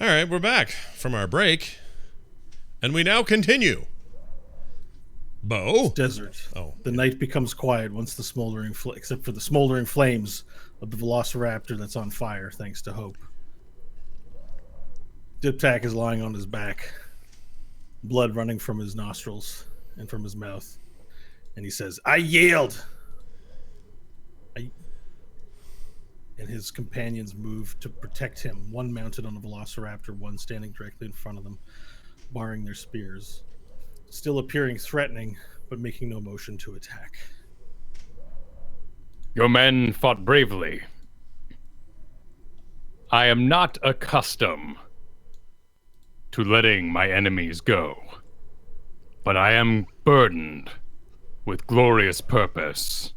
All right, we're back from our break, and we now continue. Bo? Desert. Oh. The night becomes quiet once the smoldering, except for the smoldering flames of the velociraptor that's on fire, thanks to Hope. Diptak is lying on his back, blood running from his nostrils and from his mouth. And he says, I yield! And his companions move to protect him, one mounted on a velociraptor, one standing directly in front of them, barring their spears. Still appearing threatening, but making no motion to attack. Your men fought bravely. I am not accustomed to letting my enemies go, but I am burdened with glorious purpose,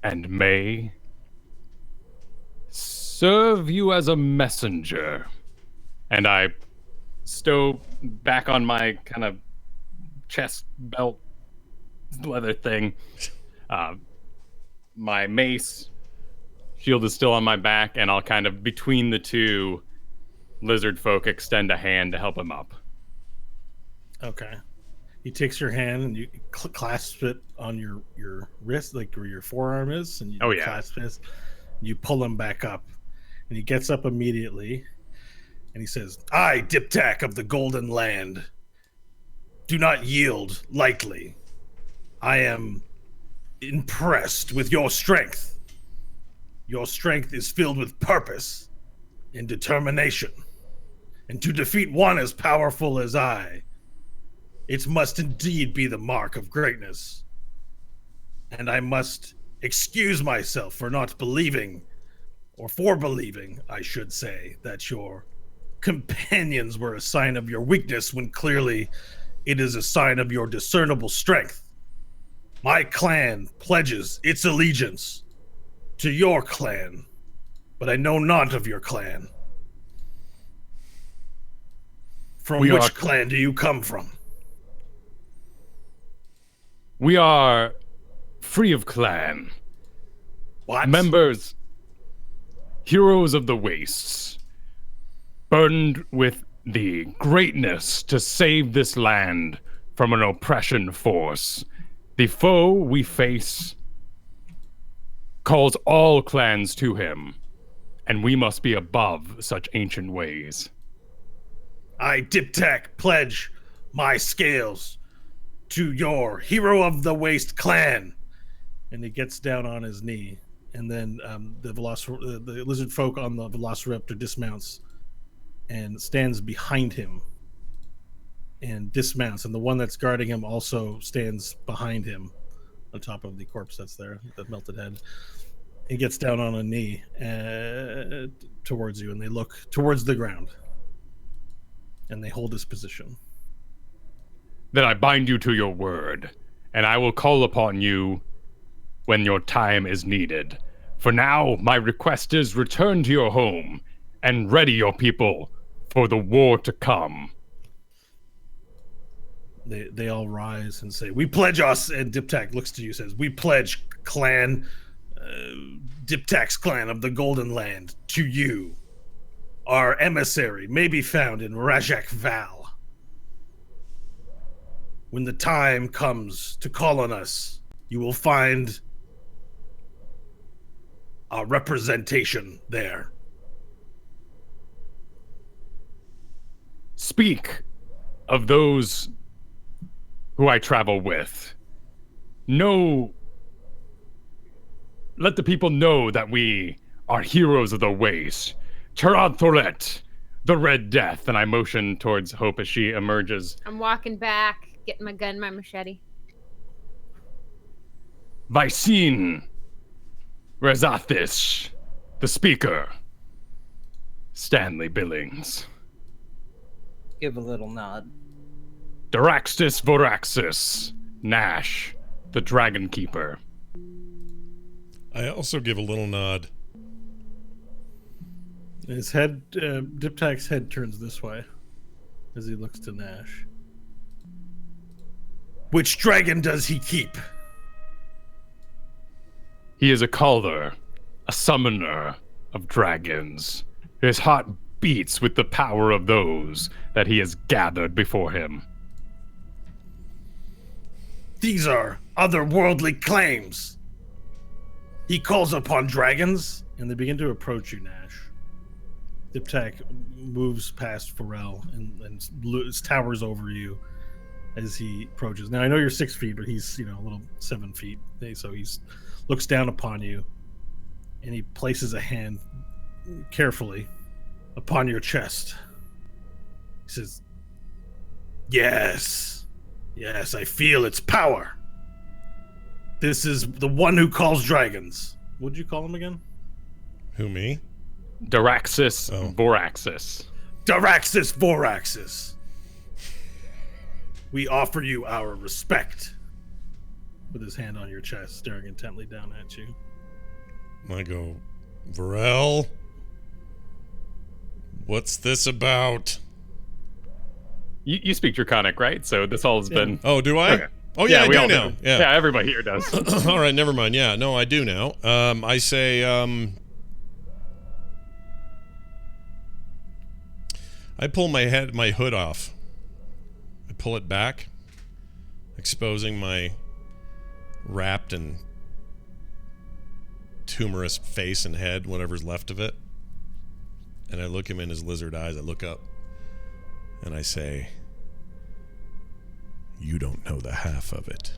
and may serve you as a messenger. And I stow back on my kind of chest belt leather thing. My mace shield is still on my back, and I'll kind of, between the two lizard folk, extend a hand to help him up. Okay. He takes your hand and you clasp it on your wrist, like where your forearm is, and you clasp it. You pull him back up, and he gets up immediately, and he says, I, Diptak of the Golden Land, do not yield lightly. I am impressed with your strength. Your strength is filled with purpose and determination. And to defeat one as powerful as I, it must indeed be the mark of greatness. And I must excuse myself for not believing, or for believing, I should say, that your companions were a sign of your weakness when clearly it is a sign of your discernible strength. My clan pledges its allegiance to your clan, but I know not of your clan. From which clan do you come from? We are free of clan. What? Members, heroes of the wastes, burdened with the greatness to save this land from an oppression force. The foe we face calls all clans to him, and we must be above such ancient ways. I, Diptak, pledge my scales to your Hero of the Waste clan. And he gets down on his knee, and then the lizard folk on the velociraptor dismounts and stands behind him and dismounts, and the one that's guarding him also stands behind him on top of the corpse that's there, the melted head. He gets down on a knee towards you, and they look towards the ground, and they hold his position. Then I bind you to your word, and I will call upon you when your time is needed. For now, my request is return to your home and ready your people for the war to come. They all rise and say, we pledge us, and Diptak looks to you and says, we pledge clan, Diptak's clan of the Golden Land, to you. Our emissary may be found in Rajak Val. When the time comes to call on us, you will find our representation there. Speak of those who I travel with. Let the people know that we are heroes of the waste. Tirad Thoret, the Red Death. And I motion towards Hope as she emerges. I'm walking back, getting my gun, my machete. Vycine Rezathish, the speaker. Stanley Billings. Give a little nod. Daraxis Voraxis, Nash, the Dragon Keeper. I also give a little nod. His head, Diptak's head turns this way as he looks to Nash. Which dragon does he keep? He is a caller, a summoner of dragons. His heart beats with the power of those that he has gathered before him. These are otherworldly claims. He calls upon dragons, and they begin to approach you, Nash. Diptak moves past Pharrell and towers over you as he approaches. Now, I know you're 6 feet, but he's, a little 7 feet. So he looks down upon you, and he places a hand carefully upon your chest. He says, Yes, I feel its power. This is the one who calls dragons. What'd you call him again? Who, me? Daraxis Voraxis. Daraxis Voraxis. We offer you our respect. With his hand on your chest, staring intently down at you. I go, Varel, what's this about? You speak Draconic, right? So this all has been... Oh, do I? Okay. Oh, yeah, we I all do now. do. Yeah, everybody here does. All right, never mind. Yeah, no, I do now. I say, I pull my hood off. I pull it back, exposing my wrapped and tumorous face and head, whatever's left of it. And I look him in his lizard eyes. I look up and I say, you don't know the half of it.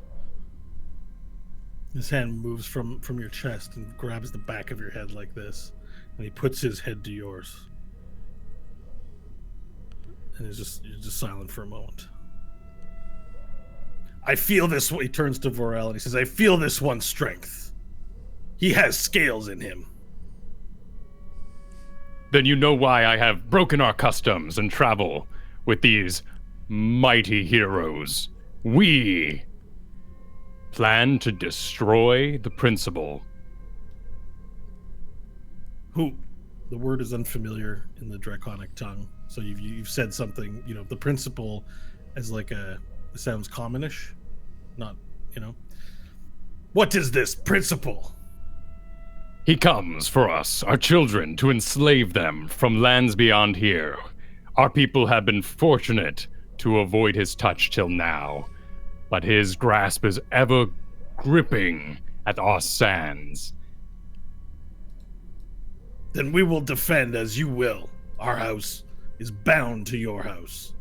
His hand moves from your chest and grabs the back of your head like this, and he puts his head to yours. And you're just silent for a moment. I feel this. He turns to Vorel and he says, I feel this one's strength. He has scales in him. Then you know why I have broken our customs and travel with these mighty heroes. We plan to destroy the Principal. Who? The word is unfamiliar in the Draconic tongue. So you've said something, the Principal as like it sounds commonish. Not, What is this Principal? He comes for us, our children, to enslave them from lands beyond here. Our people have been fortunate to avoid his touch till now, but his grasp is ever gripping at our sands. Then we will defend as you will. Our house is bound to your house.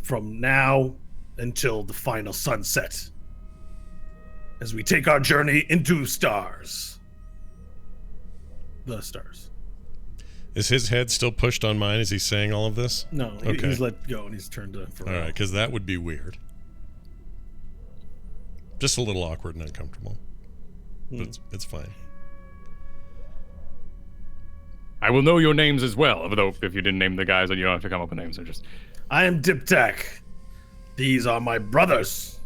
From now until the final sunset. As we take our journey into stars. The stars. Is his head still pushed on mine as he's saying all of this? No, okay. He's let go and he's turned to Pharrell. All right, because that would be weird. Just a little awkward and uncomfortable. But it's fine. I will know your names as well, although if you didn't name the guys, then you don't have to come up with names. I am Diptak. These are my brothers.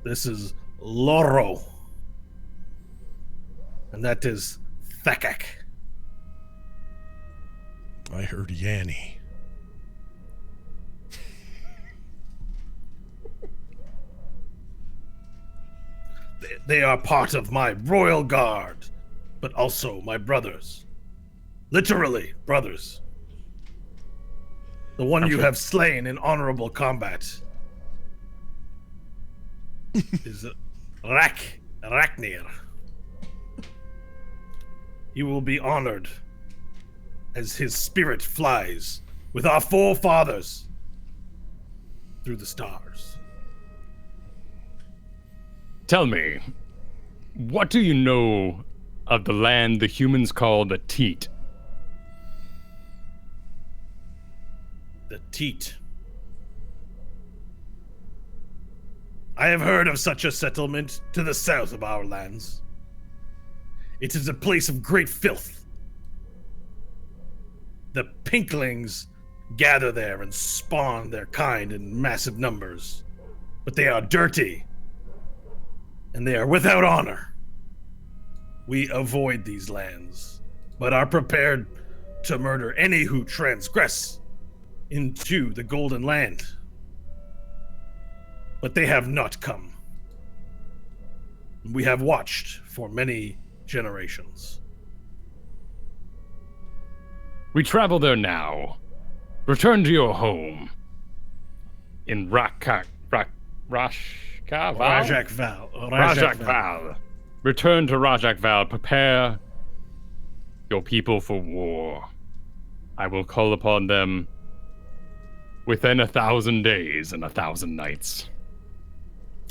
This is Loro. And that is Thakak. I heard Yanni. They are part of my royal guard, but also my brothers. Literally, brothers. The one you have slain in honorable combat is Raknir. He will be honored as his spirit flies with our forefathers through the stars. Tell me, what do you know of the land the humans call the Teet? The Teet. I have heard of such a settlement to the south of our lands. It is a place of great filth. The pinklings gather there and spawn their kind in massive numbers. But they are dirty. And they are without honor. We avoid these lands, but are prepared to murder any who transgress into the Golden Land. But they have not come. We have watched for many generations. We travel there now. Return to your home in Rajak Val. Return to Rajak Val. Prepare your people for war. I will call upon them within 1,000 days and 1,000 nights.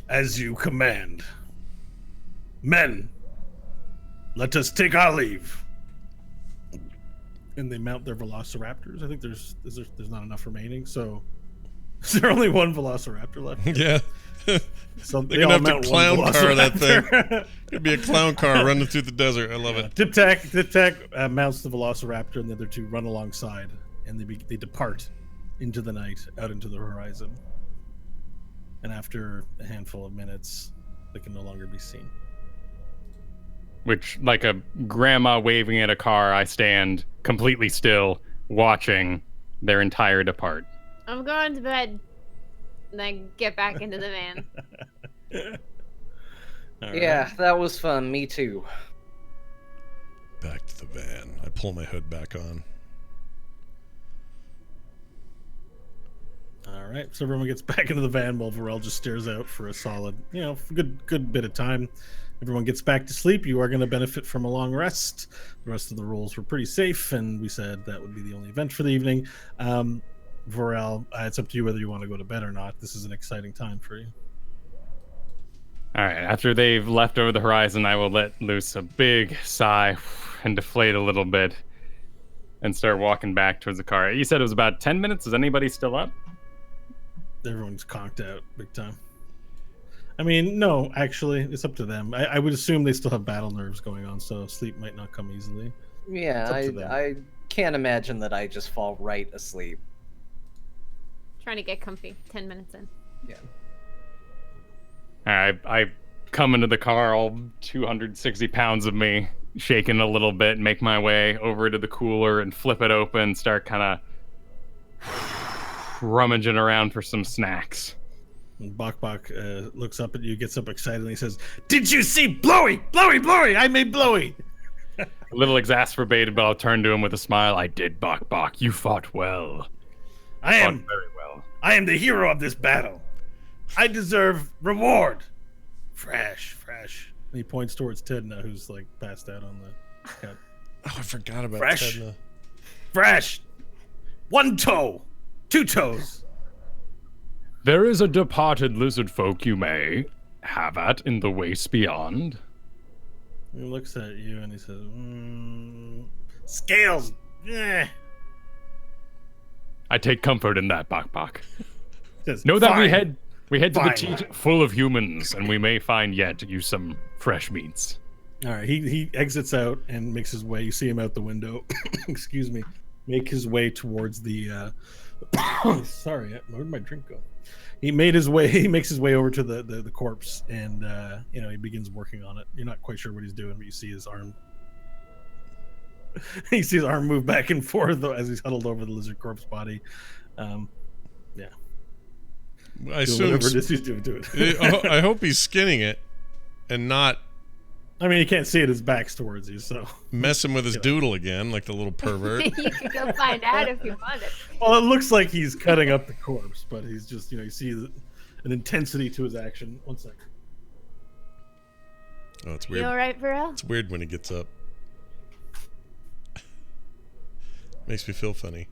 As you command. Men, let us take our leave. And they mount their velociraptors. I think there's not enough remaining, so is there only one velociraptor left? Yeah. So they're gonna have to clown car that thing. It'd be a clown car running through the desert. I love it. Tip Tac mounts the velociraptor, and the other two run alongside, and they depart into the night, out into the horizon. And after a handful of minutes, they can no longer be seen. Which, like a grandma waving at a car, I stand completely still, watching their entire depart. I'm going to bed. And then get back into the van. Yeah, that was fun. Me too. Back to the van. I pull my hood back on. All right, so everyone gets back into the van while Varel just stares out for a solid, good bit of time. Everyone gets back to sleep. You are going to benefit from a long rest. The rest of the rules were pretty safe, and we said that would be the only event for the evening. Varel, it's up to you whether you want to go to bed or not. This is an exciting time for you. All right, after they've left over the horizon, I will let loose a big sigh and deflate a little bit and start walking back towards the car. You said it was about 10 minutes. Is anybody still up? Everyone's conked out big time. I mean, no, actually, it's up to them. I would assume they still have battle nerves going on, so sleep might not come easily. Yeah, I can't imagine that I just fall right asleep. Trying to get comfy. 10 minutes in. Yeah. I come into the car, all 260 pounds of me, shaking a little bit, make my way over to the cooler and flip it open, start kind of rummaging around for some snacks. And Bok looks up at you, gets up excited, and he says, "Did you see Blowy? Blowy, Blowy! I made Blowy!" A little exasperated, but I'll turn to him with a smile. I did, Bok. You fought well. I am very well. I am the hero of this battle. I deserve reward. Fresh. And he points towards Tedna, who's like passed out on the couch. Oh, I forgot about Fresh. Tedna. Fresh. 1 toe. 2 toes. There is a departed lizard folk you may have at in the waste beyond. He looks at you and he says, "Scales. Eh." I take comfort in that, Bok. Says, Know that "Fine. we head to the Fine. Teet full of humans, and we may find yet you some fresh meats." All right, he exits out and makes his way. You see him out the window. Excuse me. Make his way towards the. Sorry, where'd my drink go? He makes his way over to the corpse, and he begins working on it. You're not quite sure what he's doing, but you see his arm. You see his arm move back and forth as he's huddled over the lizard corpse body. Yeah. I assume. Whatever it is he's doing to it. I hope he's skinning it, and not. I mean, you can't see it. His back's towards you, so messing with his doodle again, like the little pervert. You could go find out if you wanted. Well, it looks like he's cutting up the corpse, but he's just, you see an intensity to his action. 1 second. Oh, it's weird. You all right, Varel? It's weird when he gets up. Makes me feel funny.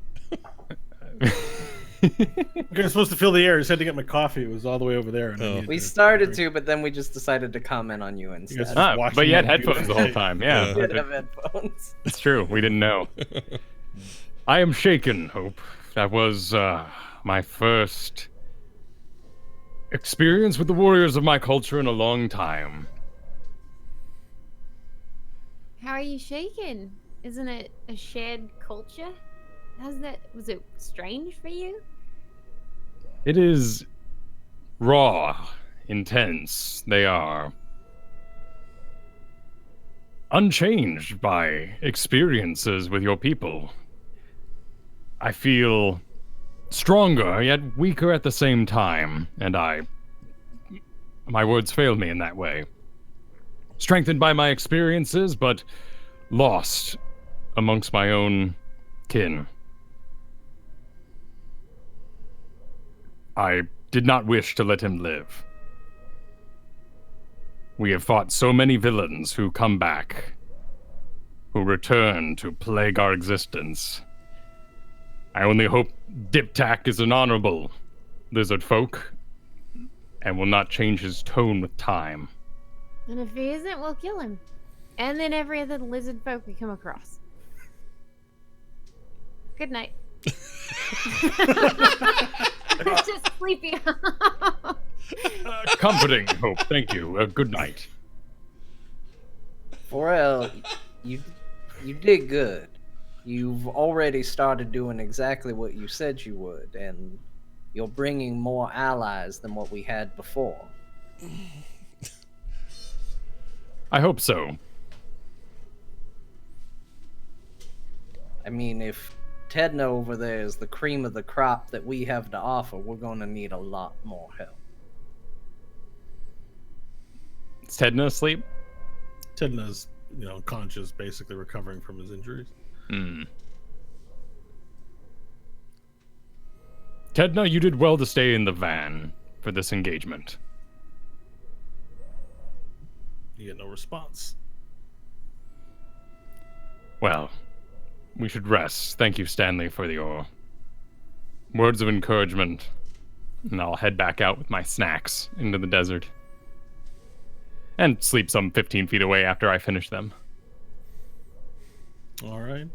You're supposed to fill the air. I just had to get my coffee. It was all the way over there. And We started to, but then we just decided to comment on you instead. But you had headphones the whole time. Yeah. We did have headphones. It's true. We didn't know. I am shaken, Hope. That was my first experience with the warriors of my culture in a long time. How are you shaking? Isn't it a shared culture? Was it strange for you? It is raw, intense. They are unchanged by experiences with your people. I feel stronger, yet weaker at the same time, and my words fail me in that way. Strengthened by my experiences, but lost amongst my own kin. I did not wish to let him live. We have fought so many villains who come back, who return to plague our existence. I only hope Diptak is an honorable lizard folk and will not change his tone with time. And if he isn't, we'll kill him. And then every other lizard folk we come across. Good night. Just sleepy. Comforting hope. Thank you. Good night. Forel, you did good. You've already started doing exactly what you said you would, and you're bringing more allies than what we had before. I hope so. I mean, if Tedna over there is the cream of the crop that we have to offer, we're going to need a lot more help. Is Tedna asleep? Tedna's, conscious, basically recovering from his injuries. Tedna, you did well to stay in the van for this engagement. You get no response. Well, we should rest. Thank you, Stanley, for your words of encouragement. And I'll head back out with my snacks into the desert. And sleep some 15 feet away after I finish them. All right.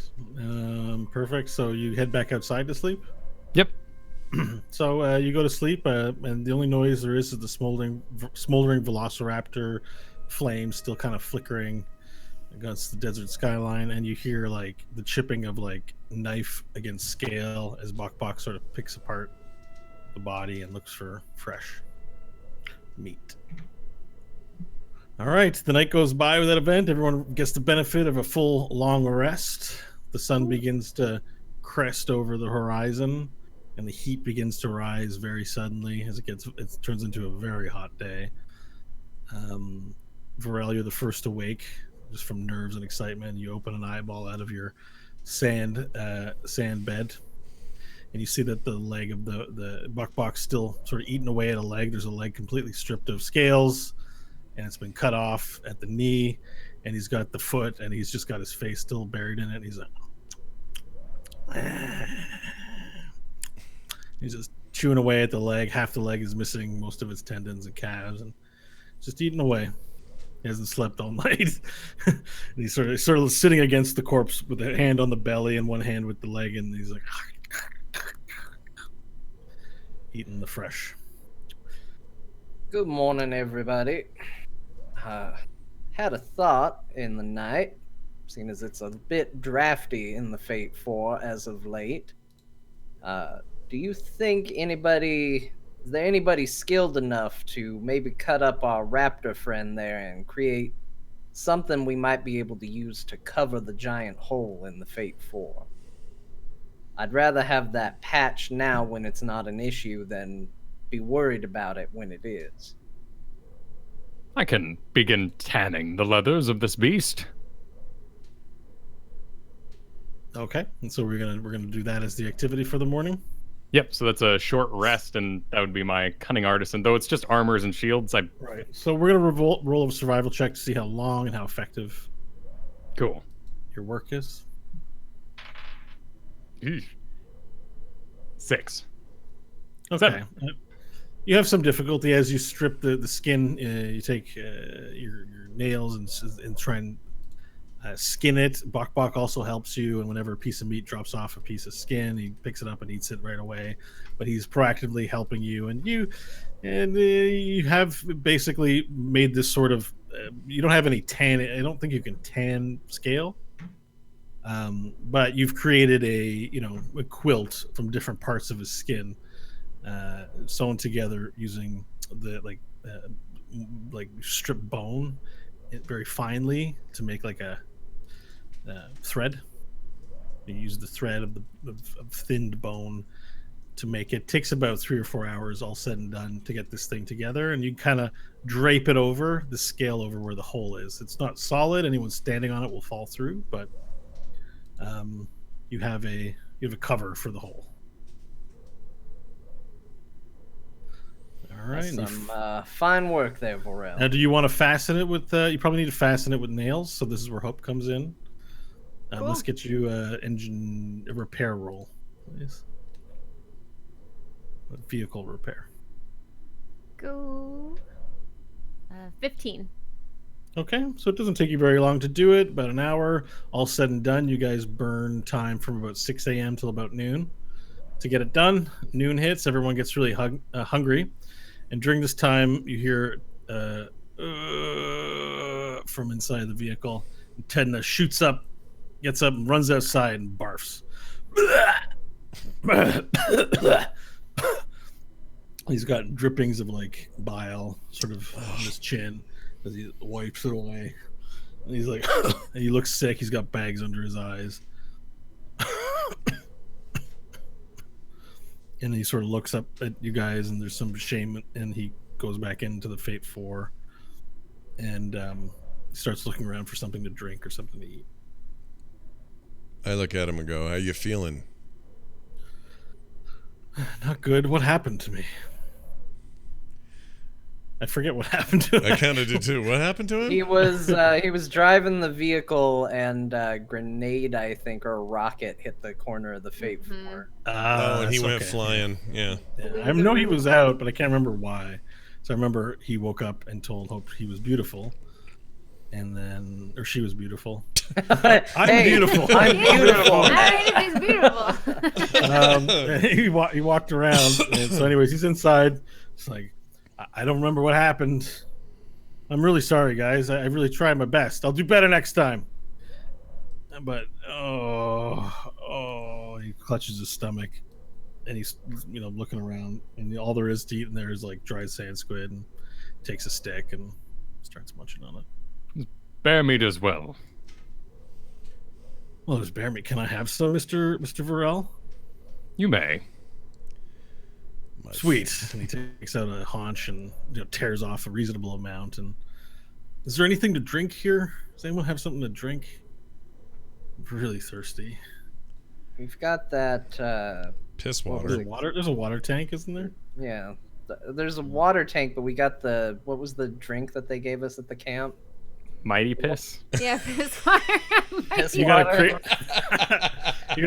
Perfect. So you head back outside to sleep? Yep. So you go to sleep, and the only noise there is the smoldering velociraptor flames still kind of flickering against the desert skyline, and you hear like the chipping of like knife against scale as Bok sort of picks apart the body and looks for fresh meat. All right, the night goes by with that event. Everyone gets the benefit of a full long rest. The sun begins to crest over the horizon, and the heat begins to rise very suddenly as it turns into a very hot day. Varel, you're the first awake, just from nerves and excitement. You open an eyeball out of your sand bed, and you see that the leg of the Bok still sort of eating away at a leg. There's a leg completely stripped of scales, and it's been cut off at the knee, and he's got the foot, and he's just got his face still buried in it. And he's like, he's just chewing away at the leg. Half the leg is missing most of its tendons and calves, and just eating away. He hasn't slept all night. And he's sort of sitting against the corpse with a hand on the belly and one hand with the leg, and he's like eating the fresh. Good morning, everybody. Had a thought in the night, seeing as it's a bit drafty in the Fate 4 as of late. Do you think is there anybody skilled enough to maybe cut up our raptor friend there and create something we might be able to use to cover the giant hole in the Fate 4? I'd rather have that patch now when it's not an issue than be worried about it when it is. I can begin tanning the leathers of this beast. Okay, and so we're gonna do that as the activity for the morning. Yep, so that's a short rest, and that would be my cunning artisan. Though it's just armors and shields. Right. So we're gonna roll a survival check to see how long and how effective. Cool. Your work is. Eesh. 6. Okay. You have some difficulty as you strip the skin. You take your nails and try and skin it. Bok also helps you, and whenever a piece of meat drops off a piece of skin, he picks it up and eats it right away. But he's proactively helping you, and you have basically made this sort of. You don't have any tan. I don't think you can tan scale. But you've created a quilt from different parts of his skin, sewn together using the like strip bone very finely to make like a thread. You use the thread of thinned bone to make it. Takes about 3 or 4 hours, all said and done, to get this thing together. And you kind of drape it over the scale over where the hole is. It's not solid. Anyone standing on it will fall through, but you have a cover for the hole. All right. That's some fine work there, Vorel. Now, do you want to fasten it with? You probably need to fasten it with nails. So this is where Hope comes in. Cool. Let's get you a repair roll, please. Vehicle repair. Go. 15. Okay, so it doesn't take you very long to do it. About an hour, all said and done. You guys burn time from about 6 a.m. till about noon to get it done. Noon hits, everyone gets really hungry, and during this time, you hear from inside the vehicle. Tetanus shoots up, gets up, and runs outside and barfs. He's got drippings of like bile sort of on his chin as he wipes it away. And he's like, and he looks sick. He's got bags under his eyes. And he sort of looks up at you guys, and there's some shame, and he goes back into the Fate 4 and starts looking around for something to drink or something to eat. I look at him and go, "How you feeling?" Not good. What happened to me? I forget what happened to him. I kind of did too. What happened to him? He was driving the vehicle, and a grenade, I think, or a rocket hit the corner of the Fate 4. And he went flying. Yeah. I know he was out, but I can't remember why. So I remember he woke up and told Hope he was beautiful, and then, or she was beautiful. I'm beautiful. I'm beautiful. All right, if he's beautiful. He walked around. And so, anyways, he's inside. It's like, I don't remember what happened. I'm really sorry, guys. I really tried my best. I'll do better next time. But he clutches his stomach, and he's looking around, and all there is to eat in there is like dried sand squid, and takes a stick and starts munching on it. Bear meat as well. Well, there's bear meat. Can I have some, Mr. Varel? You may. Sweet. And he takes out a haunch and tears off a reasonable amount. And is there anything to drink here? Does anyone have something to drink? I'm really thirsty. We've got that piss There's water. There's a water tank, isn't there? Yeah. There's a water tank, but we got what was the drink that they gave us at the camp? Mighty piss. Yeah, piss water. You got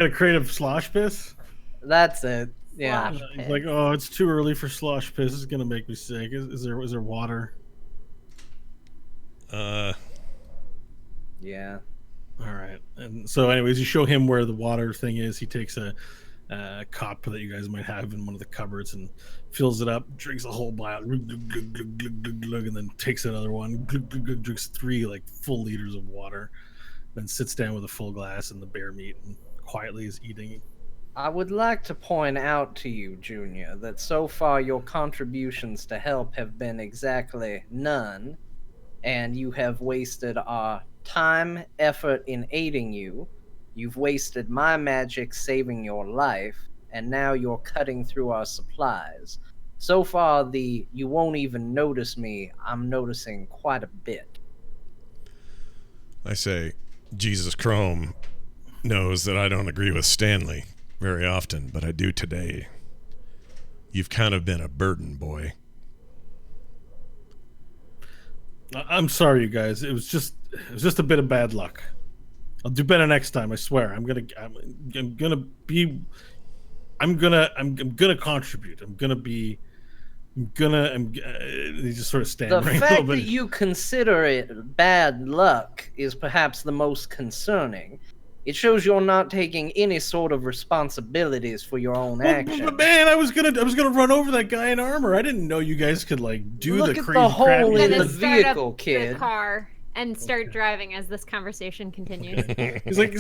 a crate of slosh piss? That's it. Yeah. He's like, oh, it's too early for slosh piss. It's gonna make me sick. Is there water? Yeah. All right. And so, anyways, you show him where the water thing is. He takes a cup that you guys might have in one of the cupboards and fills it up, drinks a whole bottle, and then takes another one, drinks 3 like full liters of water, then sits down with a full glass and the bear meat and quietly is eating. I would like to point out to you, Junior, that so far your contributions to help have been exactly none, and you have wasted our time, effort in aiding you. You've wasted my magic saving your life, and now you're cutting through our supplies. So far, you won't even notice me. I'm noticing quite a bit. I say, Jesus Chrome knows that I don't agree with Stanley very often, but I do today. You've kind of been a burden, boy. I'm sorry, you guys. It was just a bit of bad luck. I'll do better next time. I swear. I'm gonna contribute. He just sort of stammering. The fact that you consider it bad luck is perhaps the most concerning. It shows you're not taking any sort of responsibilities for your own actions. But man, I was gonna run over that guy in armor. I didn't know you guys could do Look the at crazy the hole in the Start vehicle, up kid. the car and start driving as this conversation continues. He's like,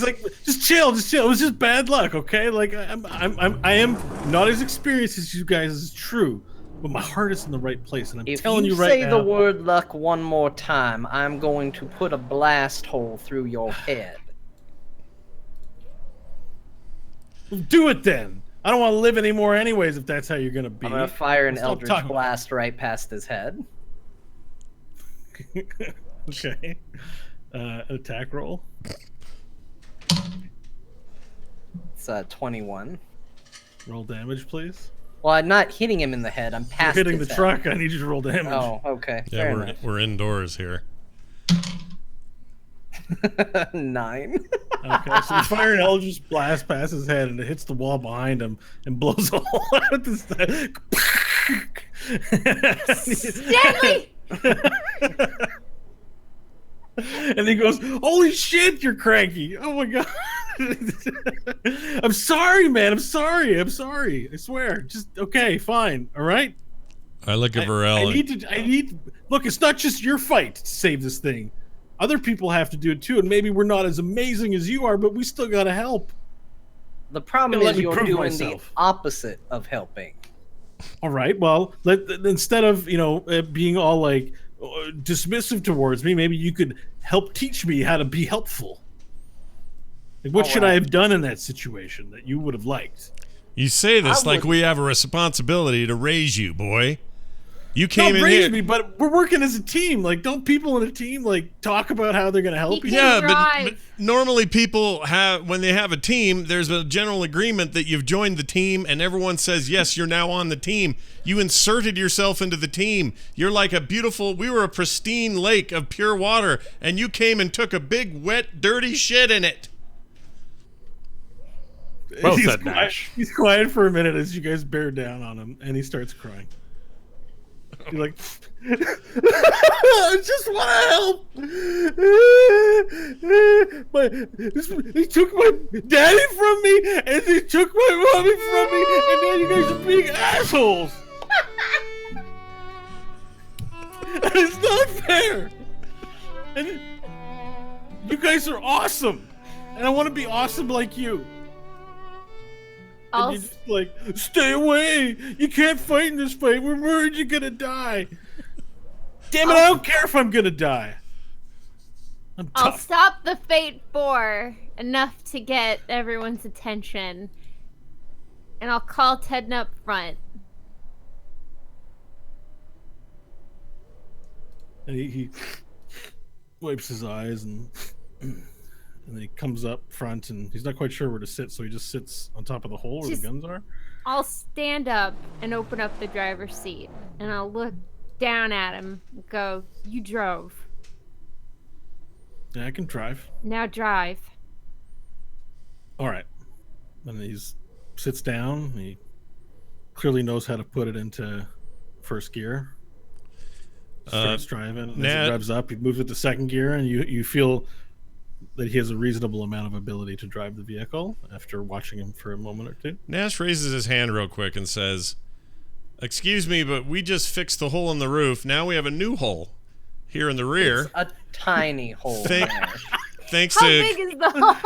just chill. It was just bad luck, okay? Like I am not as experienced as you guys. Is true, but my heart is in the right place, and I'm telling you right now. If you say the word luck one more time, I'm going to put a blast hole through your head. Do it then. I don't want to live anymore anyways, if that's how you're going to be. I'm going to fire an Stop Eldritch talking. Blast right past his head. Okay. Attack roll. It's 21. Roll damage, please. Well, I'm not hitting him in the head. I'm past You're hitting his the head. truck. I need you to roll damage. Oh, okay. Yeah, Fair enough. we're indoors here. 9. Okay, so the fire and Eldritch blast past his head and it hits the wall behind him and blows a hole out this thing. Stanley! And he goes, "Holy shit, you're cranky! Oh my god! I'm sorry, man. I'm sorry. I swear. Just okay, fine. All right." I look at Varel. I need. Look, it's not just your fight to save this thing. Other people have to do it too, and maybe we're not as amazing as you are, but we still gotta help. The problem Let is me you're prove doing myself. the opposite of helping. All right. Well, instead of being all like dismissive towards me, maybe you could help teach me how to be helpful. Like, what should I have done in that situation that you would have liked? You say this like we have a responsibility to raise you, boy. You came Don't in here. raise me, but we're working as a team. Like, don't people in a team like talk about how they're going to help you? Yeah, but normally people have, when they have a team, there's a general agreement that you've joined the team and everyone says, yes, you're now on the team. You inserted yourself into the team. You're like we were a pristine lake of pure water and you came and took a big, wet, dirty shit in it. Well said, Nash. He's quiet for a minute as you guys bear down on him and he starts crying. You're like, I just want to help. But he took my daddy from me, and he took my mommy from me, and now you guys are being assholes. And it's not fair. And you guys are awesome, and I want to be awesome like you. And you're just like, stay away! You can't fight in this fight. We're worried you're gonna die. Damn it! I don't care if I'm gonna die. I'll stop the Fate 4 enough to get everyone's attention, and I'll call Ted up front. And he wipes his eyes and then he comes up front and he's not quite sure where to sit, so he just sits on top of the hole where the guns are. I'll stand up and open up the driver's seat, and I'll look down at him and go, "You drove. Yeah, I can drive. Now drive." All right. And he sits down. He clearly knows how to put it into first gear. Starts driving. And as it revs up, he moves it to second gear, and you feel that he has a reasonable amount of ability to drive the vehicle after watching him for a moment or two. Nash raises his hand real quick and says, "Excuse me, but we just fixed the hole in the roof. Now we have a new hole here in the rear." It's a tiny hole. Thanks How to big is the hole?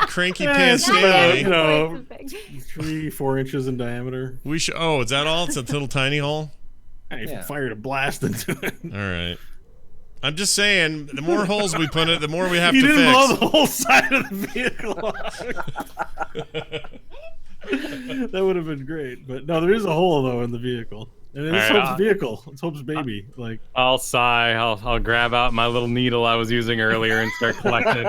Cranky Pants Stanley. 3-4 inches in diameter. Oh, is that all? It's a little tiny hole? I fired a blast into it. All right. I'm just saying, the more holes we put in it, the more we have you to fix. You didn't blow the whole side of the vehicle That would have been great. But no, there is a hole, though, in the vehicle. And it's Hope's vehicle. It's Hope's baby. I'll sigh. I'll grab out my little needle I was using earlier and start collecting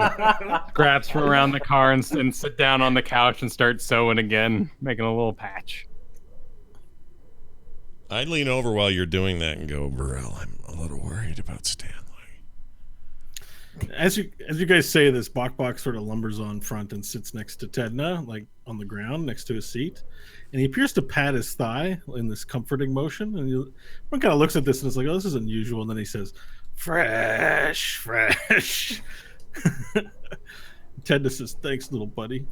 scraps from around the car and sit down on the couch and start sewing again, making a little patch. I lean over while you're doing that and go, "Burrell, I'm a little worried about Stanley." As you guys say this, Bok sort of lumbers on front and sits next to Tedna, like on the ground next to his seat, and he appears to pat his thigh in this comforting motion. And everyone kind of looks at this and is like, "Oh, this is unusual." And then he says, "Fresh." Tedna says, "Thanks, little buddy."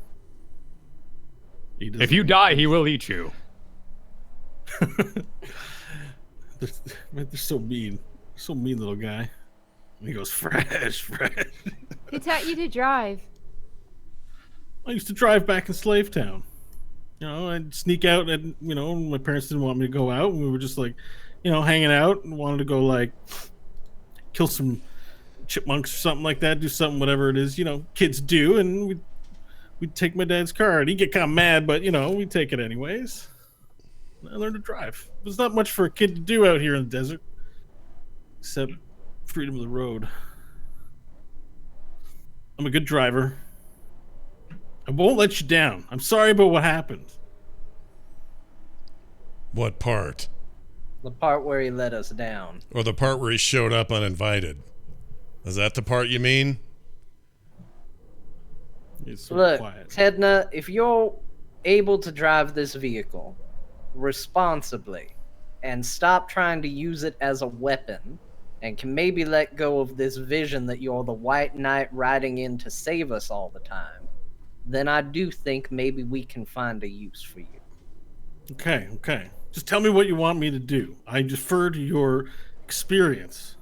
If you die, he will eat you. They're so mean. So mean, little guy. And he goes, fresh. Who taught you to drive? I used to drive back in Slavetown. I'd sneak out and, my parents didn't want me to go out. And we were just hanging out and wanted to go kill some chipmunks or something like that. Do something, whatever it is, kids do. And we'd take my dad's car and he'd get kind of mad, but, we'd take it anyways. I learned to drive. There's not much for a kid to do out here in the desert, except freedom of the road. I'm a good driver. I won't let you down. I'm sorry about what happened. What part? The part where he let us down. Or the part where he showed up uninvited? Is that the part you mean? Look, Tedna, if you're able to drive this vehicle responsibly and stop trying to use it as a weapon and can maybe let go of this vision that you're the White Knight riding in to save us all the time, then I do think maybe we can find a use for you. Okay. Just tell me what you want me to do. I defer to your experience.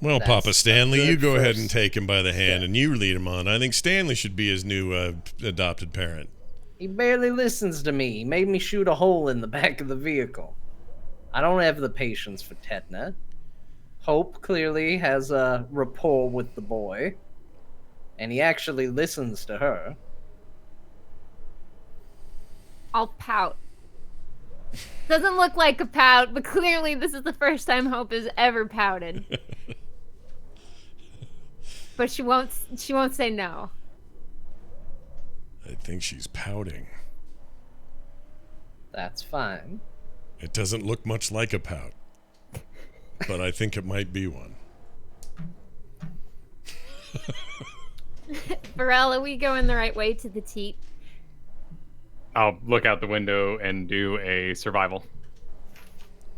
Well, Papa Stanley, you go ahead and take him by the hand and you lead him on. I think Stanley should be his new adopted parent. He barely listens to me. He made me shoot a hole in the back of the vehicle. I don't have the patience for Tedna. Hope clearly has a rapport with the boy, and he actually listens to her. I'll pout. Doesn't look like a pout, but clearly this is the first time Hope has ever pouted. But she won't say no. I think she's pouting. That's fine. It doesn't look much like a pout, but I think it might be one. Pharrell, are we going the right way to the Teet? I'll look out the window and do a survival.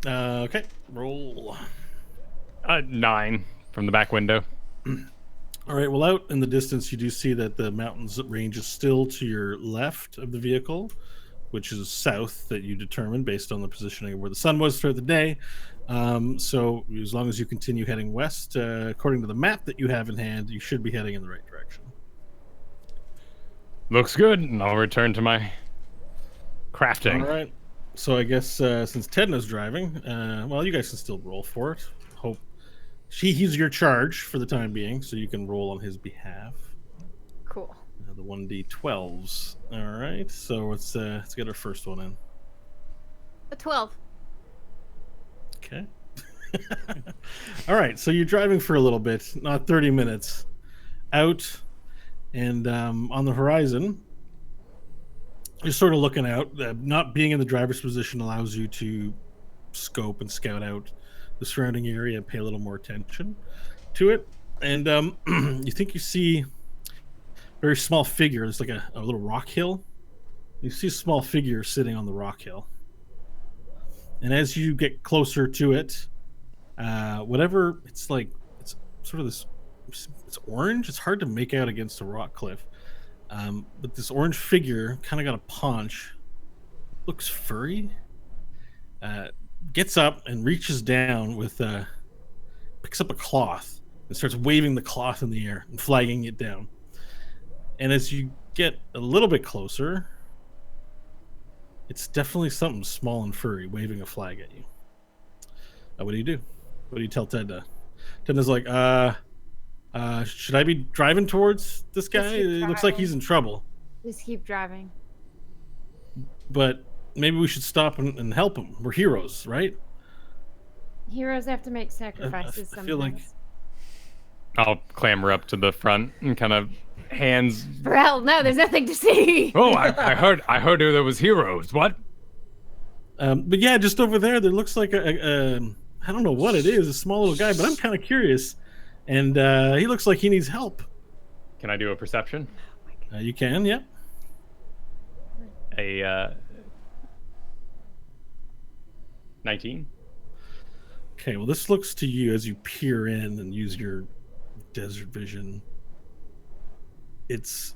Okay, roll. 9 from the back window. All right, well, out in the distance, you do see that the mountains range is still to your left of the vehicle, which is south that you determined based on the positioning of where the sun was throughout the day. So as long as you continue heading west, according to the map that you have in hand, you should be heading in the right direction. Looks good, and I'll return to my crafting. All right. So I guess since Tedna's driving, well, you guys can still roll for it. Hope he's your charge for the time being, so you can roll on his behalf. Cool. The 1d12s. All right. So let's get our first one in. A 12. Okay. All right. So you're driving for a little bit, not 30 minutes, out, and on the horizon, you're sort of looking out. Not being in the driver's position allows you to scope and scout out the surrounding area and pay a little more attention to it. And you think you see a very small figure. It's like a little rock hill. You see a small figure sitting on the rock hill. And as you get closer to it, whatever, it's like, it's sort of this, it's orange. It's hard to make out against a rock cliff. But this orange figure kind of got a paunch, looks furry, gets up and reaches down with, picks up a cloth and starts waving the cloth in the air and flagging it down. And as you get a little bit closer, it's definitely something small and furry waving a flag at you. What do you do? What do you tell Tedna? Tedna's like, should I be driving towards this guy? It looks like he's in trouble. Just keep driving. But maybe we should stop and help him. We're heroes, right? Heroes have to make sacrifices sometimes. I feel like I'll clamber up to the front and kind of hands. Pharrell, no, there's nothing to see. Oh, I heard there was heroes. What? But yeah, just over there looks like a I don't know what it is, a small little guy, but I'm kind of curious. And he looks like he needs help. Can I do a perception? You can, yep. A 19. Okay, well, this looks to you as you peer in and use your desert vision. It's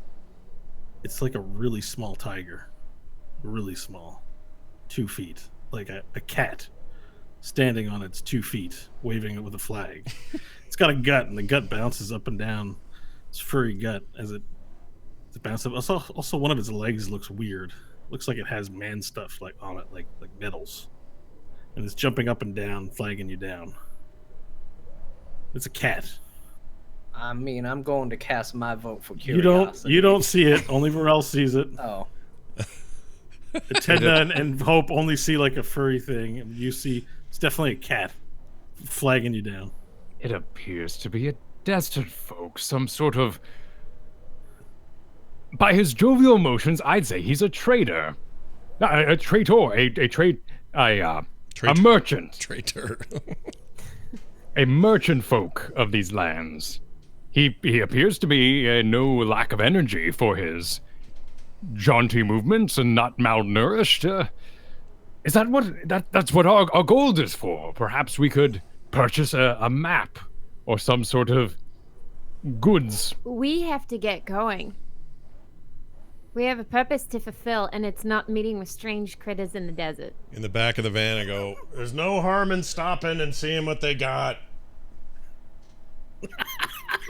like a really small tiger, really small, 2 feet, like a cat standing on its 2 feet, waving it with a flag. It's got a gut, and the gut bounces up and down. Its furry gut as it bounces up. Also, one of its legs looks weird. Looks like it has man stuff like on it, like metals, and it's jumping up and down, flagging you down. It's a cat. I mean, I'm going to cast my vote for curiosity. You don't see it. Only Varel sees it. Oh. Tedna and Hope only see like a furry thing, and you see it's definitely a cat flagging you down. It appears to be a desert folk, some sort of by his jovial motions, I'd say he's a trader. A traitor, a merchant. Traitor. A merchant folk of these lands. He appears to be no lack of energy for his jaunty movements and not malnourished. Is that what that's what our gold is for? Perhaps we could purchase a map or some sort of goods. We have to get going. We have a purpose to fulfill, and it's not meeting with strange critters in the desert. In the back of the van, I go, there's no harm in stopping and seeing what they got.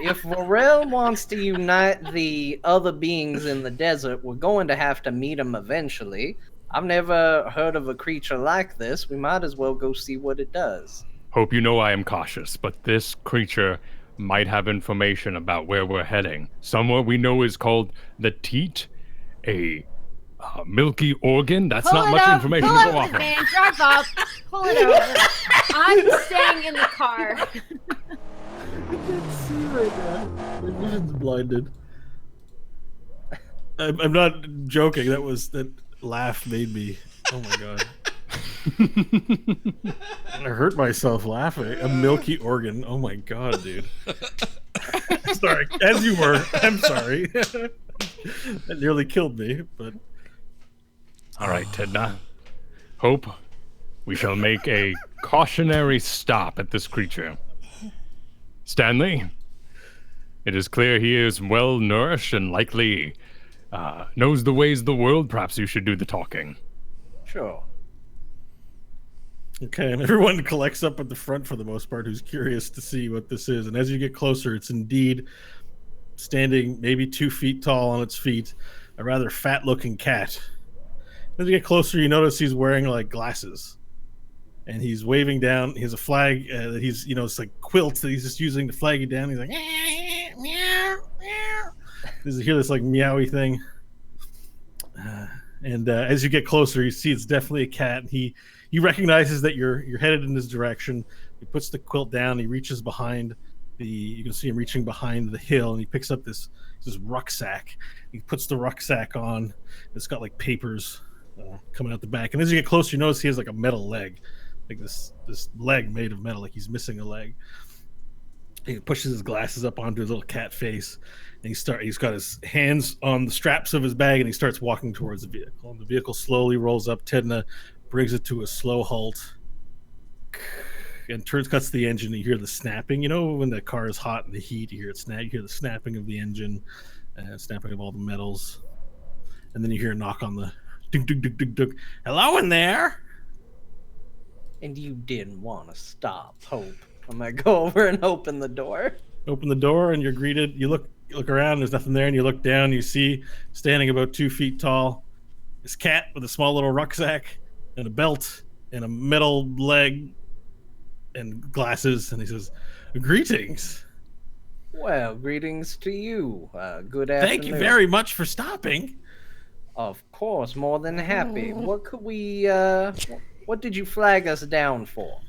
If Varel wants to unite the other beings in the desert, we're going to have to meet them eventually. I've never heard of a creature like this. We might as well go see what it does. Hope you know I am cautious, but this creature might have information about where we're heading. Somewhere we know is called the Teet, a milky organ. That's not much information to go off of. Man, drive up, pull it over. I'm staying in the car. I can't see right now. My vision's blinded. I'm not joking. That laugh made me. Oh my god. I hurt myself laughing. A milky organ. Oh my god, dude. Sorry. As you were. I'm sorry. That nearly killed me, but. All right, Tedna. Hope we shall make a cautionary stop at this creature. Stanley, it is clear he is well nourished and likely knows the ways of the world. Perhaps you should do the talking. Sure. Okay, and everyone collects up at the front for the most part who's curious to see what this is. And as you get closer, it's indeed standing maybe 2 feet tall on its feet, a rather fat-looking cat. As you get closer, you notice he's wearing like glasses. And he's waving down. He has a flag that he's, it's like quilts that he's just using to flag it down. He's like, meow, meow. You hear this like meowy thing. And as you get closer, you see it's definitely a cat. He recognizes that you're headed in this direction. He puts the quilt down. He reaches behind you can see him reaching behind the hill, and he picks up this rucksack. He puts the rucksack on. It's got like papers coming out the back. And as you get closer, you notice he has like a metal leg. Like this leg made of metal, like he's missing a leg. He pushes his glasses up onto his little cat face, and he's got his hands on the straps of his bag, and he starts walking towards the vehicle. And the vehicle slowly rolls up. Tedna brings it to a slow halt, and cuts the engine. And you hear the snapping. You know when the car is hot in the heat, you hear it snap. You hear the snapping of the engine, snapping of all the metals, and then you hear a knock on the ding, ding, ding, ding, ding. Hello in there. And you didn't want to stop, Hope. I'm going to go over and open the door. Open the door, and you're greeted. You look around, there's nothing there, and you look down, you see, standing about 2 feet tall, this cat with a small little rucksack and a belt and a metal leg and glasses, and he says, greetings. Well, greetings to you. Good afternoon. Thank you very much for stopping. Of course, more than happy. What could we, what did you flag us down for?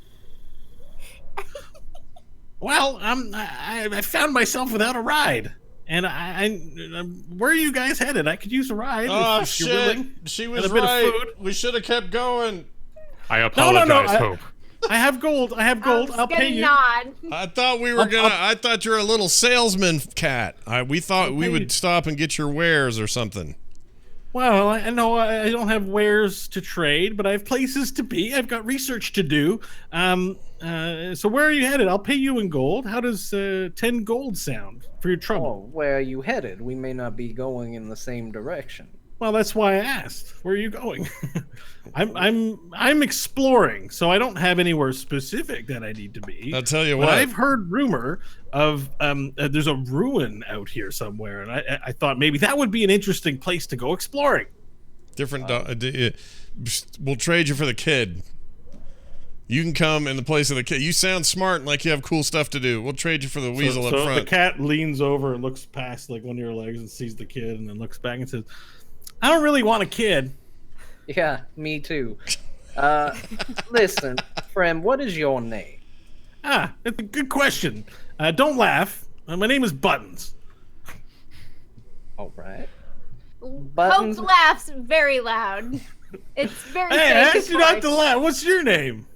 Well, I found myself without a ride, and where are you guys headed? I could use a ride. Oh if shit! you're willing. She was and a right. bit of food. We should have kept going. I apologize, Hope. I have gold. I'll pay you. Nod. I thought we were I thought you're a little salesman cat. We thought we would stop and get your wares or something. Well, I know I don't have wares to trade, but I have places to be. I've got research to do. So where are you headed? I'll pay you in gold. How does 10 gold sound for your trouble? Oh, where are you headed? We may not be going in the same direction. Well, that's why I asked. Where are you going? I'm exploring, so I don't have anywhere specific that I need to be. I'll tell you what. what. I've heard rumor of there's a ruin out here somewhere, and I thought maybe that would be an interesting place to go exploring. Different. We'll trade you for the kid. You can come in the place of the kid. You sound smart and like you have cool stuff to do. We'll trade you for the weasel up front. The cat leans over and looks past like one of your legs and sees the kid, and then looks back and says, I don't really want a kid. Yeah, me too. Listen, friend, what is your name? That's a good question. Don't laugh. My name is Buttons. All right. Buttons. Hope laughs very loud. It's very. Hey, I asked you not to laugh. What's your name?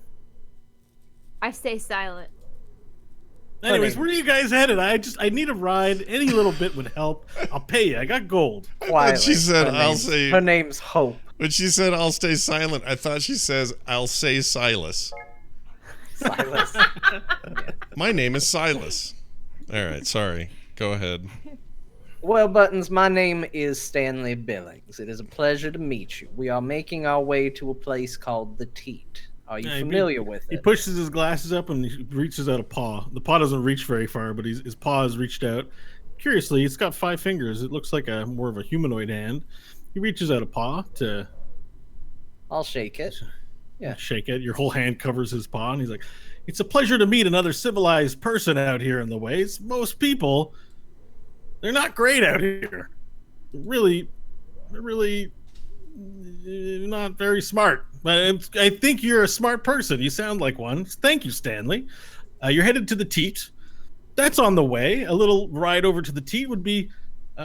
I stay silent. Anyways, where are you guys headed? I need a ride. Any little bit would help. I'll pay you. I got gold. When she said, Her name's Hope. When she said, I'll stay silent, I thought she says, I'll say Silas. Silas. My name is Silas. All right, sorry. Go ahead. Well, Buttons, my name is Stanley Billings. It is a pleasure to meet you. We are making our way to a place called the Teet. Are you familiar with it? He pushes his glasses up and he reaches out a paw. The paw doesn't reach very far, but his paw has reached out. Curiously, it's got 5 fingers. It looks like more of a humanoid hand. He reaches out a paw to... I'll shake it. Yeah. Shake it. Your whole hand covers his paw, and he's like, it's a pleasure to meet another civilized person out here in the ways. Most people, they're not great out here. They're really not very smart. But I think you're a smart person. You sound like one. Thank you, Stanley. You're headed to the Teet. That's on the way. A little ride over to the Teet would be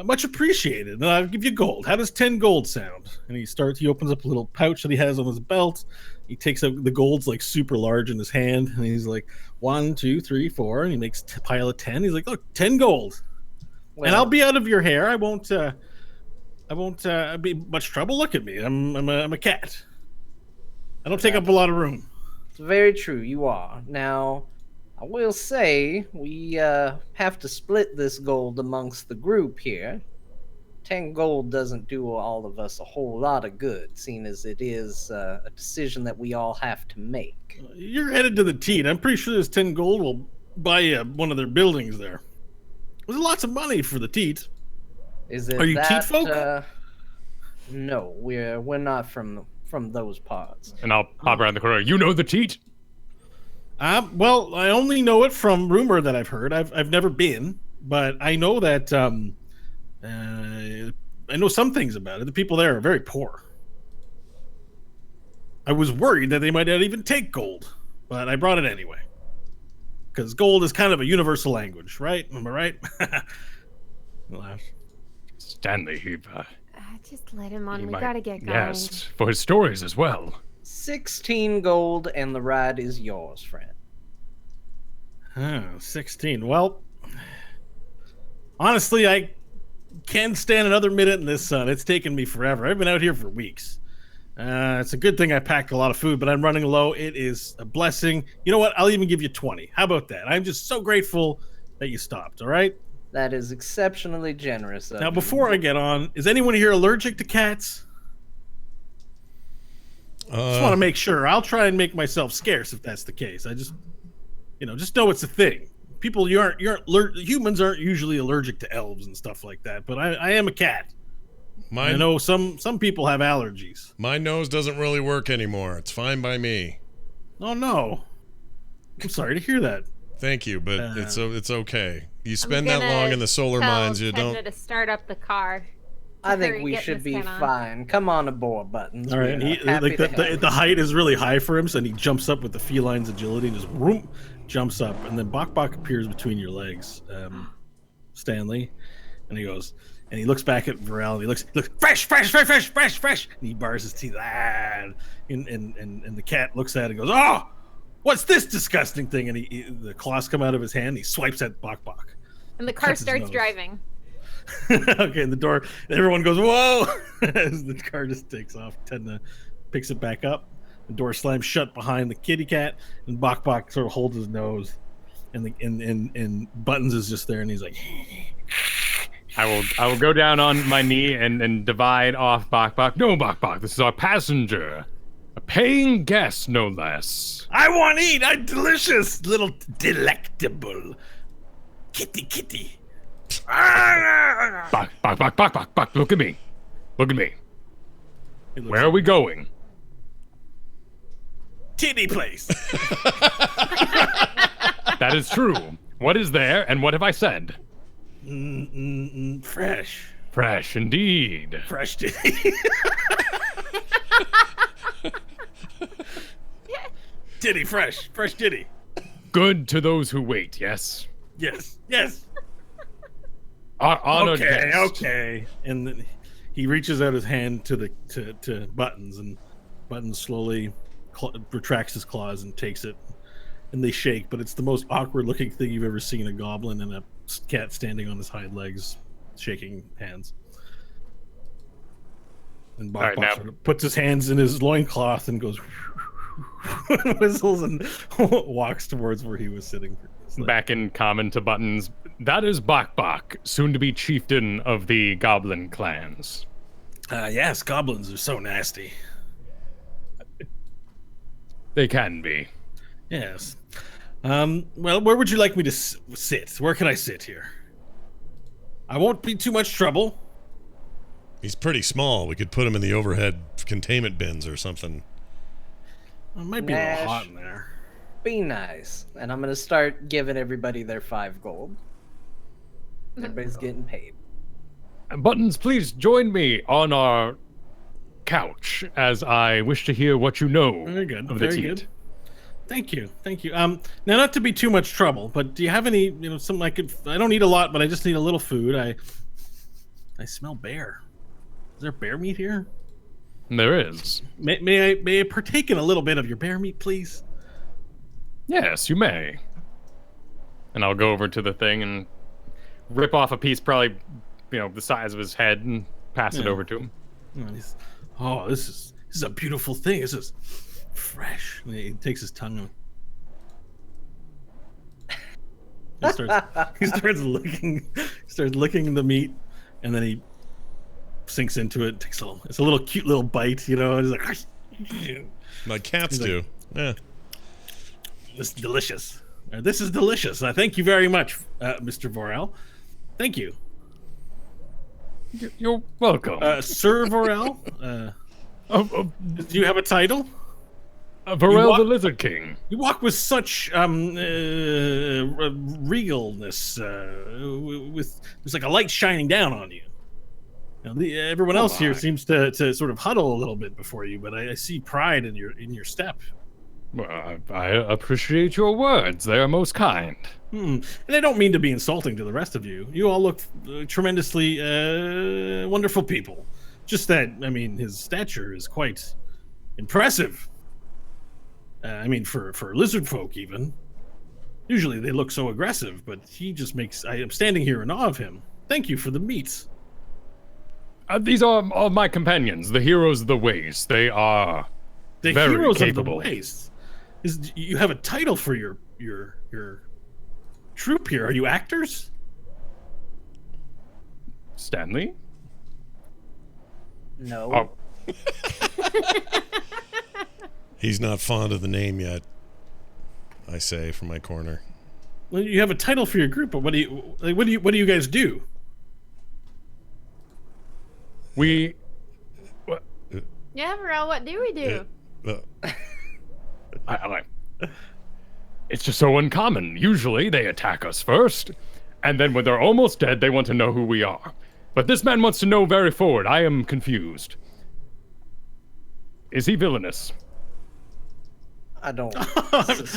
much appreciated. And I'll give you gold. How does 10 gold sound? And he opens up a little pouch that he has on his belt. He takes out the gold's like super large in his hand. And he's like, 1, 2, 3, 4. And he makes a pile of 10. He's like, look, 10 gold. Well, and I'll be out of your hair. I won't be much trouble. Look at me. I'm a cat. I don't take up a lot of room. It's very true. You are. Now, I will say we have to split this gold amongst the group here. 10 gold doesn't do all of us a whole lot of good, seeing as it is a decision that we all have to make. You're headed to the Teet. I'm pretty sure this 10 gold will buy you one of their buildings there. There's lots of money for the Teet. Are you Teet folk? No, we're not from those parts. And I'll pop around the corner. You know the Teet? Well, I only know it from rumor that I've heard. I've never been, but I know that I know some things about it. The people there are very poor. I was worried that they might not even take gold, but I brought it anyway. Because gold is kind of a universal language, right? Am I right? Stanley, just let him on. We gotta get going. Yes, for his stories as well. 16 gold, and the ride is yours, friend. 16. Well, honestly, I can't stand another minute in this sun. It's taken me forever. I've been out here for weeks. It's a good thing I packed a lot of food, but I'm running low. It is a blessing. You know what? I'll even give you 20. How about that? I'm just so grateful that you stopped, all right? That is exceptionally generous of you. Now, before I get on, is anyone here allergic to cats? Just want to make sure. I'll try and make myself scarce if that's the case. I just know it's a thing. People, humans aren't usually allergic to elves and stuff like that, but I am a cat. I know some people have allergies. My nose doesn't really work anymore. It's fine by me. Oh no, I'm sorry to hear that. Thank you, but it's okay. You spend that long in the solar mines, you don't. To start up the car. I think we should be fine. Come on aboard, Buttons. All right, the height is really high for him, so he jumps up with the feline's agility and just whoop, jumps up, and then Bok appears between your legs, Stanley, and he goes. And he looks back at Varel and he looks fresh, and he bars his teeth. And the cat looks at it and goes, oh, what's this disgusting thing? And the claws come out of his hand. And he swipes at Bok. And the car starts driving. Okay, and the door, everyone goes, whoa, as the car just takes off. Tedna picks it back up. The door slams shut behind the kitty cat, and Bok sort of holds his nose. And Buttons is just there, and he's like... I will go down on my knee and divide off Bok. No, Bok. This is our passenger. A paying guest, no less. I want to eat. I'm delicious. Little delectable. Kitty. Bok. Look at me. Where are we going? Titty place. That is true. What is there, and what have I said? Fresh indeed. Fresh titty. Titty fresh titty. Good to those who wait, yes? Yes. Our honored guest. Okay. And then he reaches out his hand to Buttons, and Buttons slowly retracts his claws and takes it, and they shake. But it's the most awkward looking thing you've ever seen: a goblin and a cat standing on his hind legs, shaking hands. And Bok Bok sort of puts his hands in his loincloth and goes whistles and walks towards where he was sitting. Back in common to Buttons, that is Bok Bok, soon to be chieftain of the goblin clans. Yes, goblins are so nasty. They can be. Yes. Well, where would you like me to sit? Where can I sit here? I won't be too much trouble. He's pretty small. We could put him in the overhead containment bins or something. It might be a little hot in there. Be nice. And I'm going to start giving everybody their 5 gold. Everybody's getting paid. Buttons, please join me on our couch as I wish to hear what you know Very good. of the Very Teet. good. Thank you. Thank you. Now, not to be too much trouble, but do you have any, something I could... I don't eat a lot, but I just need a little food. I smell bear. Is there bear meat here? There is. May I partake in a little bit of your bear meat, please? Yes, you may. And I'll go over to the thing and rip off a piece, probably, the size of his head, and pass it over to him. This is a beautiful thing. This is fresh. And he takes his tongue and he starts licking the meat, and then he sinks into it. Takes it's a little cute little bite, and he's like, like cats do. Yeah. This is delicious. This is delicious. Thank you very much, Mr. Vorel. Thank you. You're welcome. Sir Vorel, do you have a title? Vorel the Lizard King. You walk with such regalness. There's like a light shining down on you. Everyone else here seems to sort of huddle a little bit before you, but I see pride in your step. Well, I appreciate your words. They are most kind. And I don't mean to be insulting to the rest of you. You all look tremendously wonderful people. Just that, his stature is quite impressive. For lizard folk even. Usually they look so aggressive, but he just makes... I am standing here in awe of him. Thank you for the meat. These are all my companions, the heroes of the waste. They are very heroes capable. Of the waste. You have a title for your troop here. Are you actors? Stanley? No. He's not fond of the name yet, I say from my corner. Well, you have a title for your group, but what do you guys do? Yeah, Varel, what do we do? It's just so uncommon. Usually they attack us first, and then when they're almost dead, they want to know who we are. But this man wants to know very forward. I am confused. Is he villainous? I don't.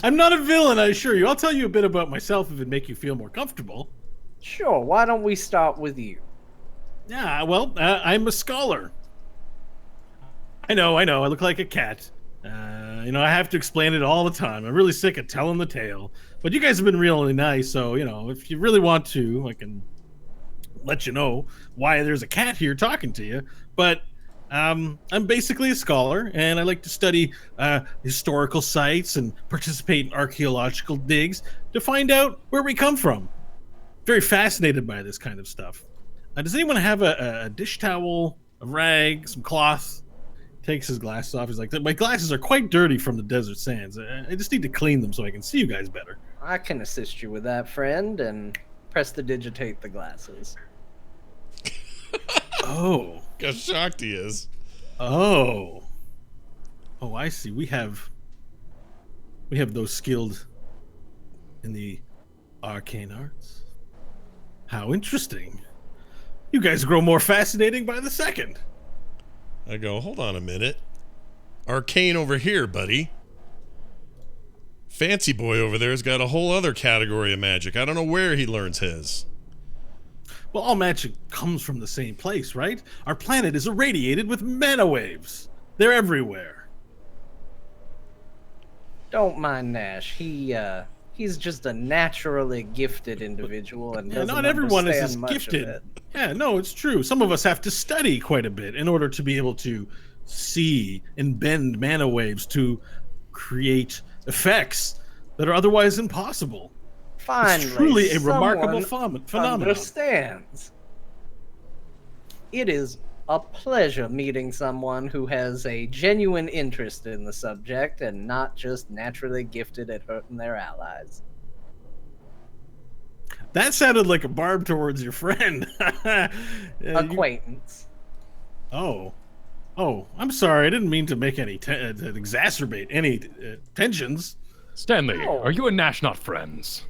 I'm not a villain, I assure you. I'll tell you a bit about myself if it'd make you feel more comfortable. Sure, why don't we start with you? Yeah, well, I'm a scholar. I know, I look like a cat. I have to explain it all the time. I'm really sick of telling the tale. But you guys have been really nice, so, if you really want to, I can let you know why there's a cat here talking to you. But I'm basically a scholar, and I like to study historical sites and participate in archaeological digs to find out where we come from. Very fascinated by this kind of stuff. Does anyone have a dish towel, a rag, some cloth? Takes his glasses off. He's like, my glasses are quite dirty from the desert sands. I just need to clean them so I can see you guys better. I can assist you with that, friend, and press the digitate the glasses. Oh. How shocked he is. Oh, I see. We have those skilled in the arcane arts. How interesting. You guys grow more fascinating by the second. I go, hold on a minute. Arcane over here, buddy. Fancy boy over there has got a whole other category of magic. I don't know where he learns his. Well, all magic comes from the same place, right? Our planet is irradiated with mana waves. They're everywhere. Don't mind Nash. He's just a naturally gifted individual and doesn't not everyone is understand as much gifted. of it. Yeah, no, it's true. Some of us have to study quite a bit in order to be able to see and bend mana waves to create effects that are otherwise impossible. Finally, it's truly a remarkable someone phenomenon. Understands. It is a pleasure meeting someone who has a genuine interest in the subject and not just naturally gifted at hurting their allies. That sounded like a barb towards your friend. Acquaintance. Oh, I'm sorry. I didn't mean to make any exacerbate any tensions. Stanley, Oh. are you and Nash not friends?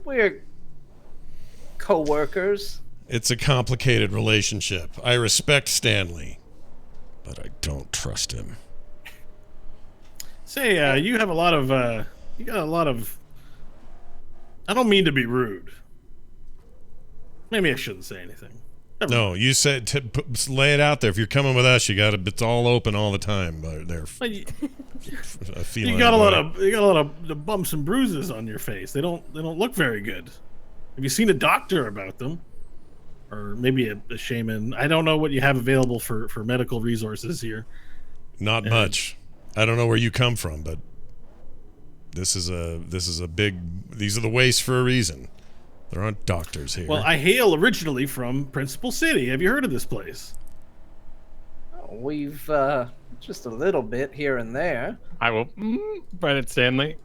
We're co-workers. It's a complicated relationship. I respect Stanley, but I don't trust him. Say, you have a lot of, you got a lot of, I don't mean to be rude. Maybe I shouldn't say anything. No, you said lay it out there. If you're coming with us, you got to. It's all open all the time. There, you got a lot of bumps and bruises on your face. They don't look very good. Have you seen a doctor about them, or maybe a shaman? I don't know what you have available for medical resources here. Not much. I don't know where you come from, but this is a big. These are the wastes for a reason. There aren't doctors here. Well, I hail originally from Principal City. Have you heard of this place? We've just a little bit here and there. I will right at Stanley.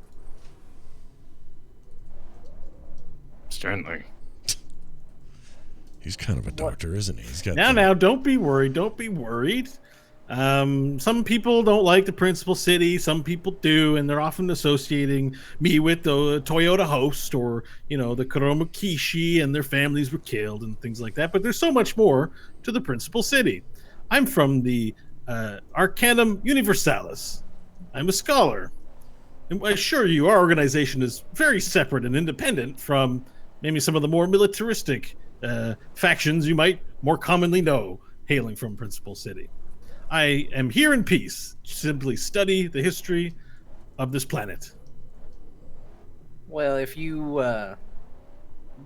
Stanley. He's kind of a doctor, isn't he? He's got now, don't be worried. Don't be worried. Some people don't like the Principal City. Some people do, and they're often associating me with the Toyota Host or, the Kuromakishi, and their families were killed and things like that. But there's so much more to the Principal City. I'm from the Arcanum Universalis. I'm a scholar. And I assure you, our organization is very separate and independent from maybe some of the more militaristic factions you might more commonly know hailing from Principal City. I am here in peace, simply study the history of this planet. Well, if you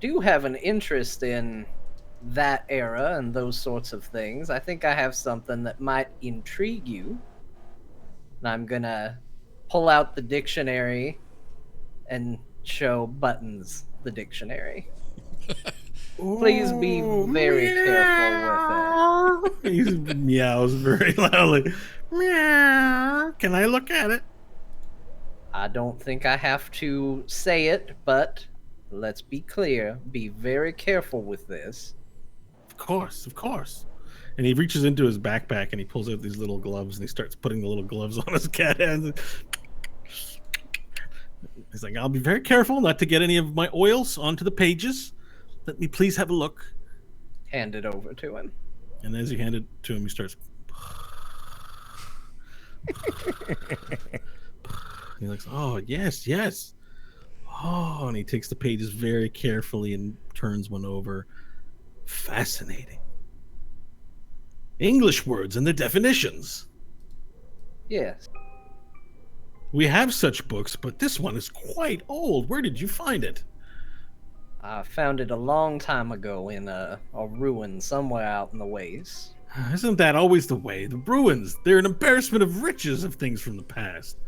do have an interest in that era and those sorts of things, I think I have something that might intrigue you. And I'm gonna pull out the dictionary and show Buttons the dictionary. Please be very careful with it. He meows very loudly. Meow. Can I look at it? I don't think I have to say it, but let's be clear. Be very careful with this. Of course. And he reaches into his backpack and he pulls out these little gloves and he starts putting the little gloves on his cat hands. He's like, I'll be very careful not to get any of my oils onto the pages. Let me please have a look. Hand it over to him. And as you hand it to him, he starts. He looks, oh, yes. Oh, and he takes the pages very carefully and turns one over. Fascinating. English words and their definitions. Yes. We have such books, but this one is quite old. Where did you find it? I found it a long time ago in a ruin somewhere out in the wastes. Isn't that always the way? The ruins, they're an embarrassment of riches of things from the past.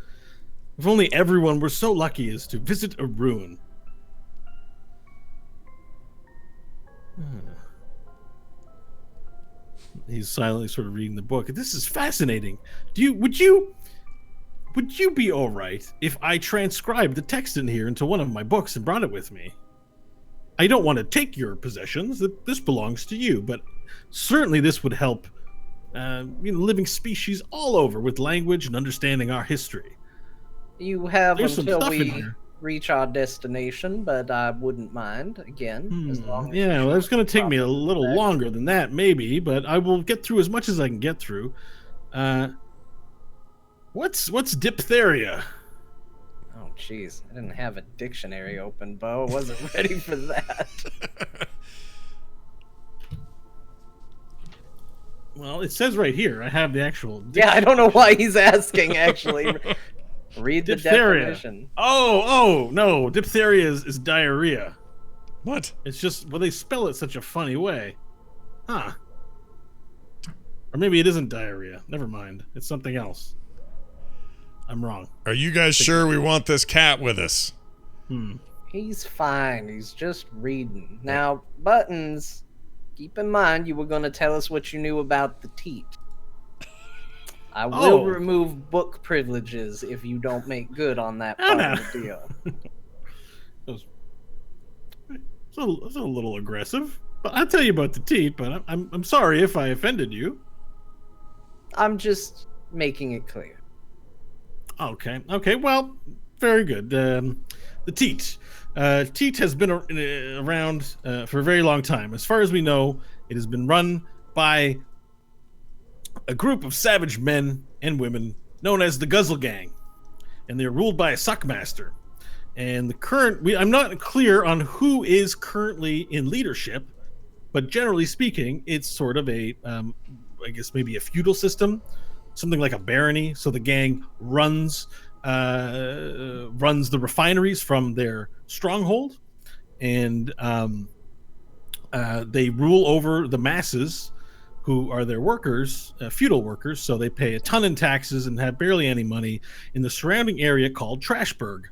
If only everyone were so lucky as to visit a ruin. He's silently sort of reading the book. This is fascinating. Would you be all right if I transcribed the text in here into one of my books and brought it with me? I don't want to take your possessions. This belongs to you, but certainly this would help living species all over with language and understanding our history. You have There's until we reach our destination, but I wouldn't mind, again, as long as well, it's going to take me a little longer than that, maybe, but I will get through as much as I can get through. What's diphtheria? Oh, jeez. I didn't have a dictionary open, Bo. I wasn't ready for that. Well, it says right here. I have the actual. Yeah, I don't know why he's asking. Actually, read the Diphtheria. definition. Oh no! Diphtheria is diarrhea. What? It's just they spell it such a funny way, huh? Or maybe it isn't diarrhea. Never mind. It's something else. I'm wrong. Are you guys sure we want this cat with us? He's fine. He's just reading. Now, Buttons, keep in mind you were going to tell us what you knew about the Teet. I will remove book privileges if you don't make good on that part of the deal. It's a little aggressive. But I'll tell you about the Teet, but I'm sorry if I offended you. I'm just making it clear. Okay. Well, very good. The Teet. Teet has been around for a very long time. As far as we know, it has been run by a group of savage men and women known as the Guzzle Gang, and they're ruled by a suckmaster. And I'm not clear on who is currently in leadership, but generally speaking, it's sort of a, I guess maybe a feudal system, something like a barony. So the gang runs the refineries from their stronghold, and they rule over the masses, who are their workers, feudal workers. So they pay a ton in taxes and have barely any money in the surrounding area called Trashburg.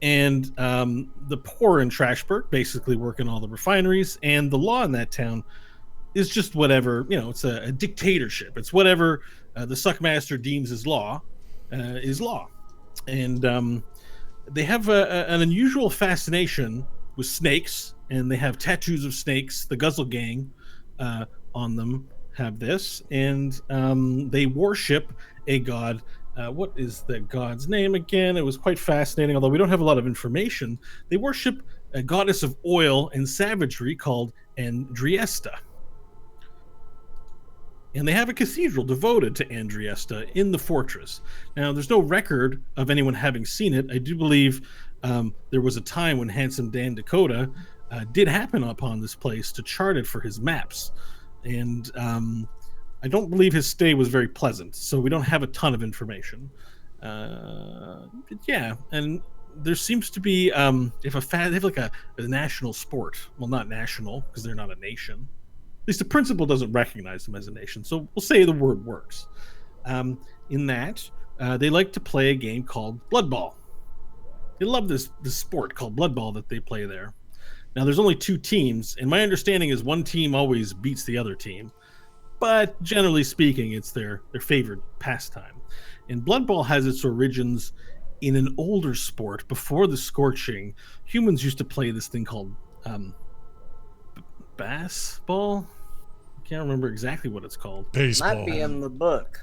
And the poor in Trashburg basically work in all the refineries, and the law in that town is just whatever, it's a dictatorship. It's whatever the Suckmaster deems as law is law. And they have an unusual fascination with snakes, and they have tattoos of snakes. The Guzzle Gang on them have this, and they worship a god. What is the god's name again? It was quite fascinating, although we don't have a lot of information. They worship a goddess of oil and savagery called Andriesta. And they have a cathedral devoted to Andriesta in the fortress. Now, there's no record of anyone having seen it. I do believe there was a time when Handsome Dan Dakota did happen upon this place to chart it for his maps. And I don't believe his stay was very pleasant, so we don't have a ton of information. Yeah, and there seems to be they have like a national sport. Well, not national, because they're not a nation. At least the principal doesn't recognize them as a nation, so we'll say the word works. In that, they like to play a game called Blood Ball. They love this sport called Blood Ball that they play there. Now, there's only 2 teams, and my understanding is one team always beats the other team. But generally speaking, it's their favorite pastime. And Blood Ball has its origins in an older sport. Before the Scorching, humans used to play this thing called basketball. I can't remember exactly what it's called. Baseball. Might be in the book.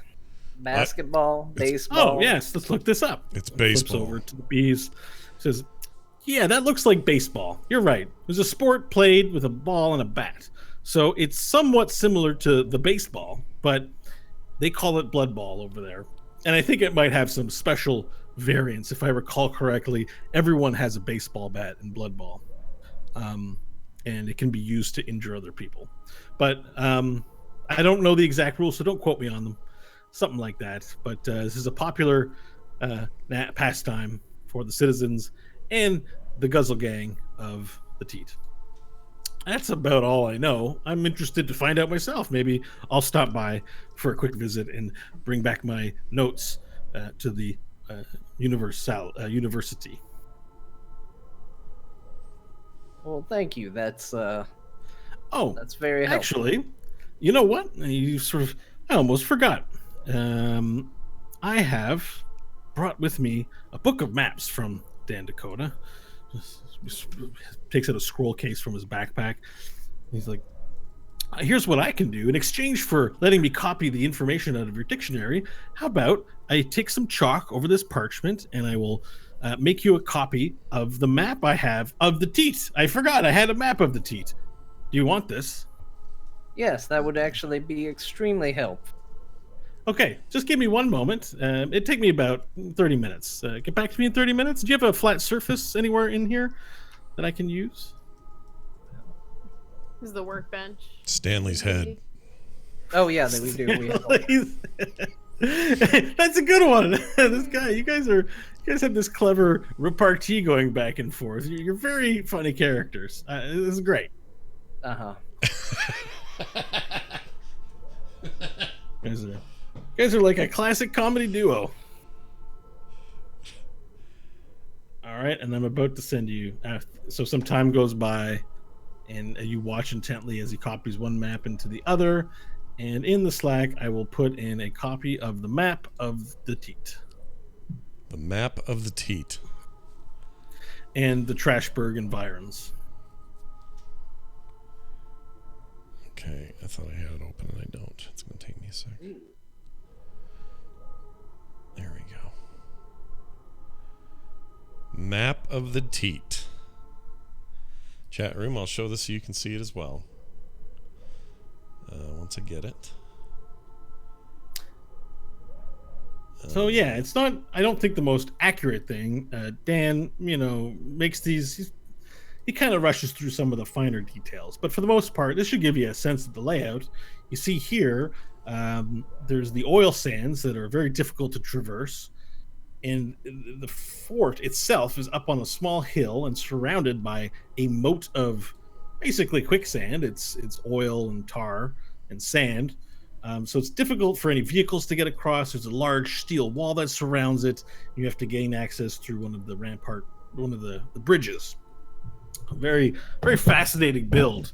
Basketball, baseball. Oh, yes. Let's look this up. It's baseball. Flips over to the bees. It says, yeah, that looks like baseball. You're right. It was a sport played with a ball and a bat. So it's somewhat similar to the baseball, but they call it Blood Ball over there. And I think it might have some special variants. If I recall correctly, everyone has a baseball bat in Blood Ball. And it can be used to injure other people. But I don't know the exact rules, so don't quote me on them. Something like that. But this is a popular pastime for the citizens and the Guzzle Gang of the Teet. That's about all I know. I'm interested to find out myself. Maybe I'll stop by for a quick visit and bring back my notes to the university. Well, thank you. That's very helpful. Actually, you know what? I almost forgot. I have brought with me a book of maps from Dan Dakota. Just takes out a scroll case from his backpack. He's like, here's what I can do. In exchange for letting me copy the information out of your dictionary, how about I take some chalk over this parchment and I will make you a copy of the map I have of the Teet. I forgot I had a map of the Teet. Do you want this? Yes, that would actually be extremely helpful. Okay, just give me one moment. It'd take me about 30 minutes. Get back to me in 30 minutes. Do you have a flat surface anywhere in here that I can use? This is the workbench. Stanley's head. Oh yeah, we do. We have That's a good one. This guy, you guys have this clever repartee going back and forth. You're very funny characters. This is great. Uh-huh. You guys are like a classic comedy duo. All right, and I'm about to send you. So some time goes by, and you watch intently as he copies one map into the other. And in the Slack, I will put in a copy of the map of the Teet. The map of the Teet. And the Trashburg environs. Okay, I thought I had it open and I don't. It's going to take me a sec. There we go. Map of the Teet. Chat room, I'll show this so you can see it as well. Once I get it. So yeah, it's not, I don't think, the most accurate thing. Dan, makes these, he kind of rushes through some of the finer details, but for the most part, this should give you a sense of the layout. You see here, there's the oil sands that are very difficult to traverse, and the fort itself is up on a small hill and surrounded by a moat of basically quicksand. It's oil and tar and sand. So it's difficult for any vehicles to get across. There's a large steel wall that surrounds it. You have to gain access through one of the bridges. A very, very fascinating build,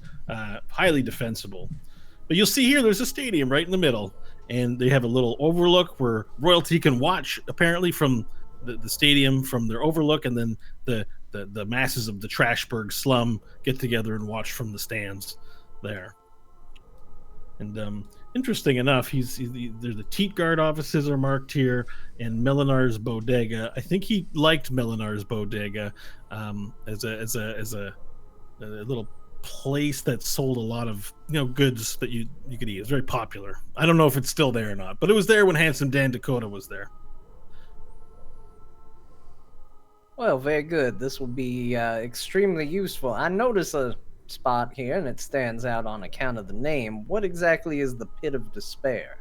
highly defensible. But you'll see here, there's a stadium right in the middle, and they have a little overlook where royalty can watch, apparently, from the stadium, from their overlook, and then the masses of the Trashburg slum get together and watch from the stands there. And interesting enough, there's the Teet Guard offices are marked here, and Melinar's Bodega. I think he liked Melinar's Bodega as a little place that sold a lot of goods that you could eat. It's very popular. I don't know if it's still there or not, but it was there when Handsome Dan Dakota was there. Well, very good. This will be extremely useful. I notice a spot here, and it stands out on account of the name. What exactly is the Pit of Despair?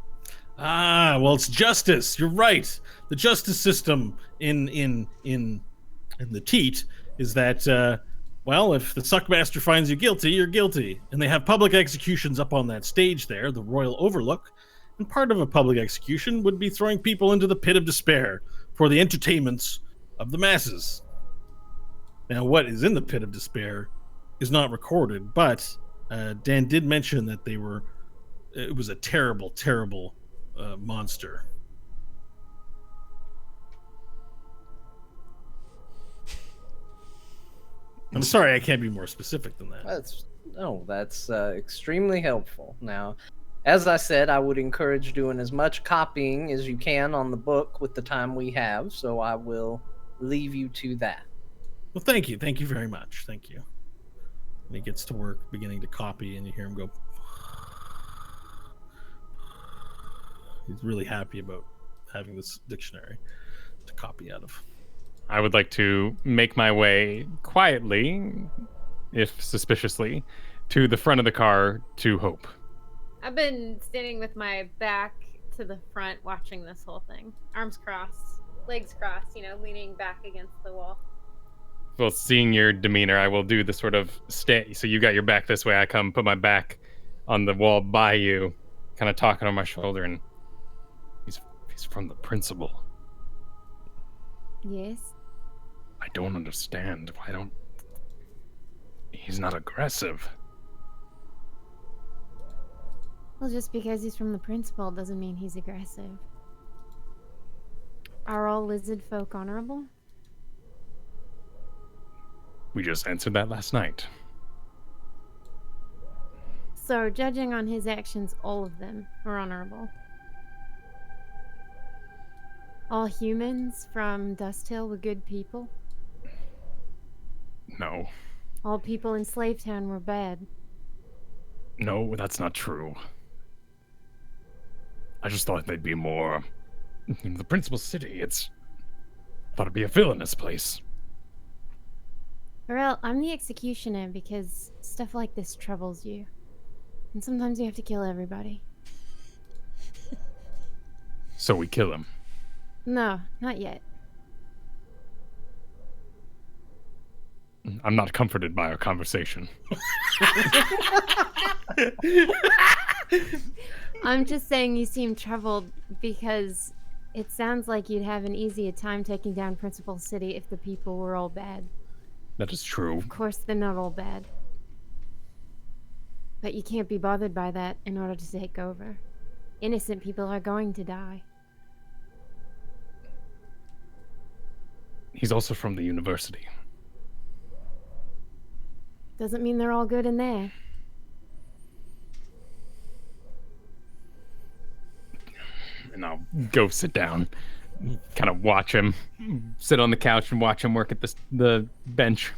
Well, it's justice. You're right. The justice system in the Teet is that well, if the Suckmaster finds you guilty, you're guilty. And they have public executions up on that stage there, the Royal Overlook. And part of a public execution would be throwing people into the Pit of Despair for the entertainments of the masses. Now, what is in the Pit of Despair is not recorded, but Dan did mention that it was a terrible, terrible monster. I'm sorry, I can't be more specific than that. That's extremely helpful. Now, as I said, I would encourage doing as much copying as you can on the book with the time we have, so I will leave you to that. Well, thank you. Thank you very much. Thank you. And he gets to work, beginning to copy, and you hear him go. He's really happy about having this dictionary to copy out of. I would like to make my way quietly, if suspiciously, to the front of the car to Hope. I've been standing with my back to the front watching this whole thing. Arms crossed, legs crossed, leaning back against the wall. Well, seeing your demeanor, I will do the sort of stay. So you got your back this way. I come put my back on the wall by you, kind of talking on my shoulder, and he's from the principal. Yes. I don't understand. He's not aggressive. Well, just because he's from the principal doesn't mean he's aggressive. Are all lizard folk honorable? We just answered that last night. So, judging on his actions, all of them are honorable. All humans from Dust Hill were good people? No. All people in Slave Town were bad? No, that's not true. I just thought they'd be more... the principal city, I thought it'd be a villainous place. Varel, I'm the executioner because stuff like this troubles you. And sometimes you have to kill everybody. So we kill him. No, not yet. I'm not comforted by our conversation. I'm just saying you seem troubled because it sounds like you'd have an easier time taking down Principal City if the people were all bad. That is true. Of course, they're not all bad. But you can't be bothered by that in order to take over. Innocent people are going to die. He's also from the university. Doesn't mean they're all good in there. And I'll go sit down, kind of watch him, sit on the couch and watch him work at the bench.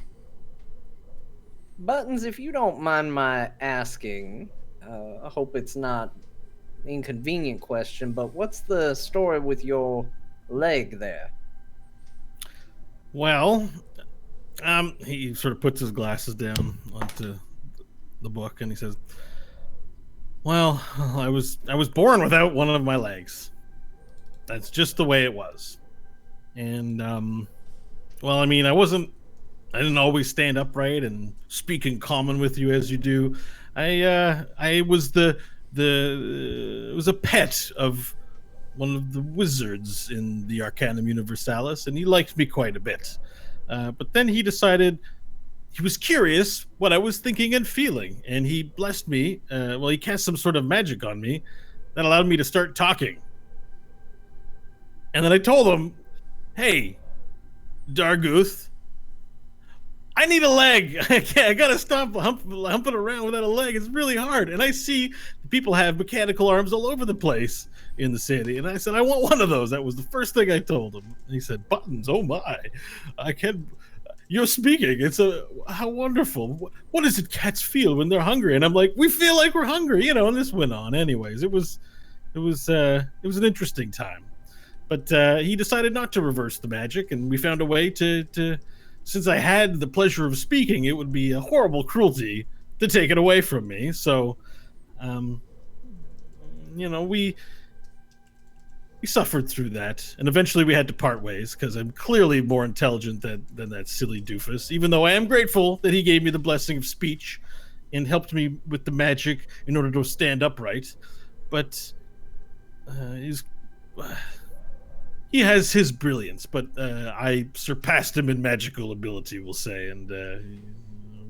Buttons, if you don't mind my asking, I hope it's not an inconvenient question, but what's the story with your leg there? Well, he sort of puts his glasses down onto the book and he says, well, I was born without one of my legs. That's just the way it was. And, well, I mean, I didn't always stand upright and speak in common with you as you do. I was was a pet of one of the wizards in the Arcanum Universalis, and he liked me quite a bit. But then he decided he was curious what I was thinking and feeling, and he blessed me. Well, he cast some sort of magic on me that allowed me to start talking. And then I told him, hey, Darguth, I need a leg. I gotta stop humping around without a leg. It's really hard. And I see people have mechanical arms all over the place in the city. And I said, I want one of those. That was the first thing I told him. And he said, Buttons, oh my. You're speaking. How wonderful. What does it cats feel when they're hungry? And I'm like, we feel like we're hungry, and this went on. Anyways, it was an interesting time. But he decided not to reverse the magic, and we found a way to since I had the pleasure of speaking, it would be a horrible cruelty to take it away from me. So, we suffered through that, and eventually we had to part ways because I'm clearly more intelligent than that silly doofus, even though I am grateful that he gave me the blessing of speech and helped me with the magic in order to stand upright. But he has his brilliance, but I surpassed him in magical ability, we'll say, and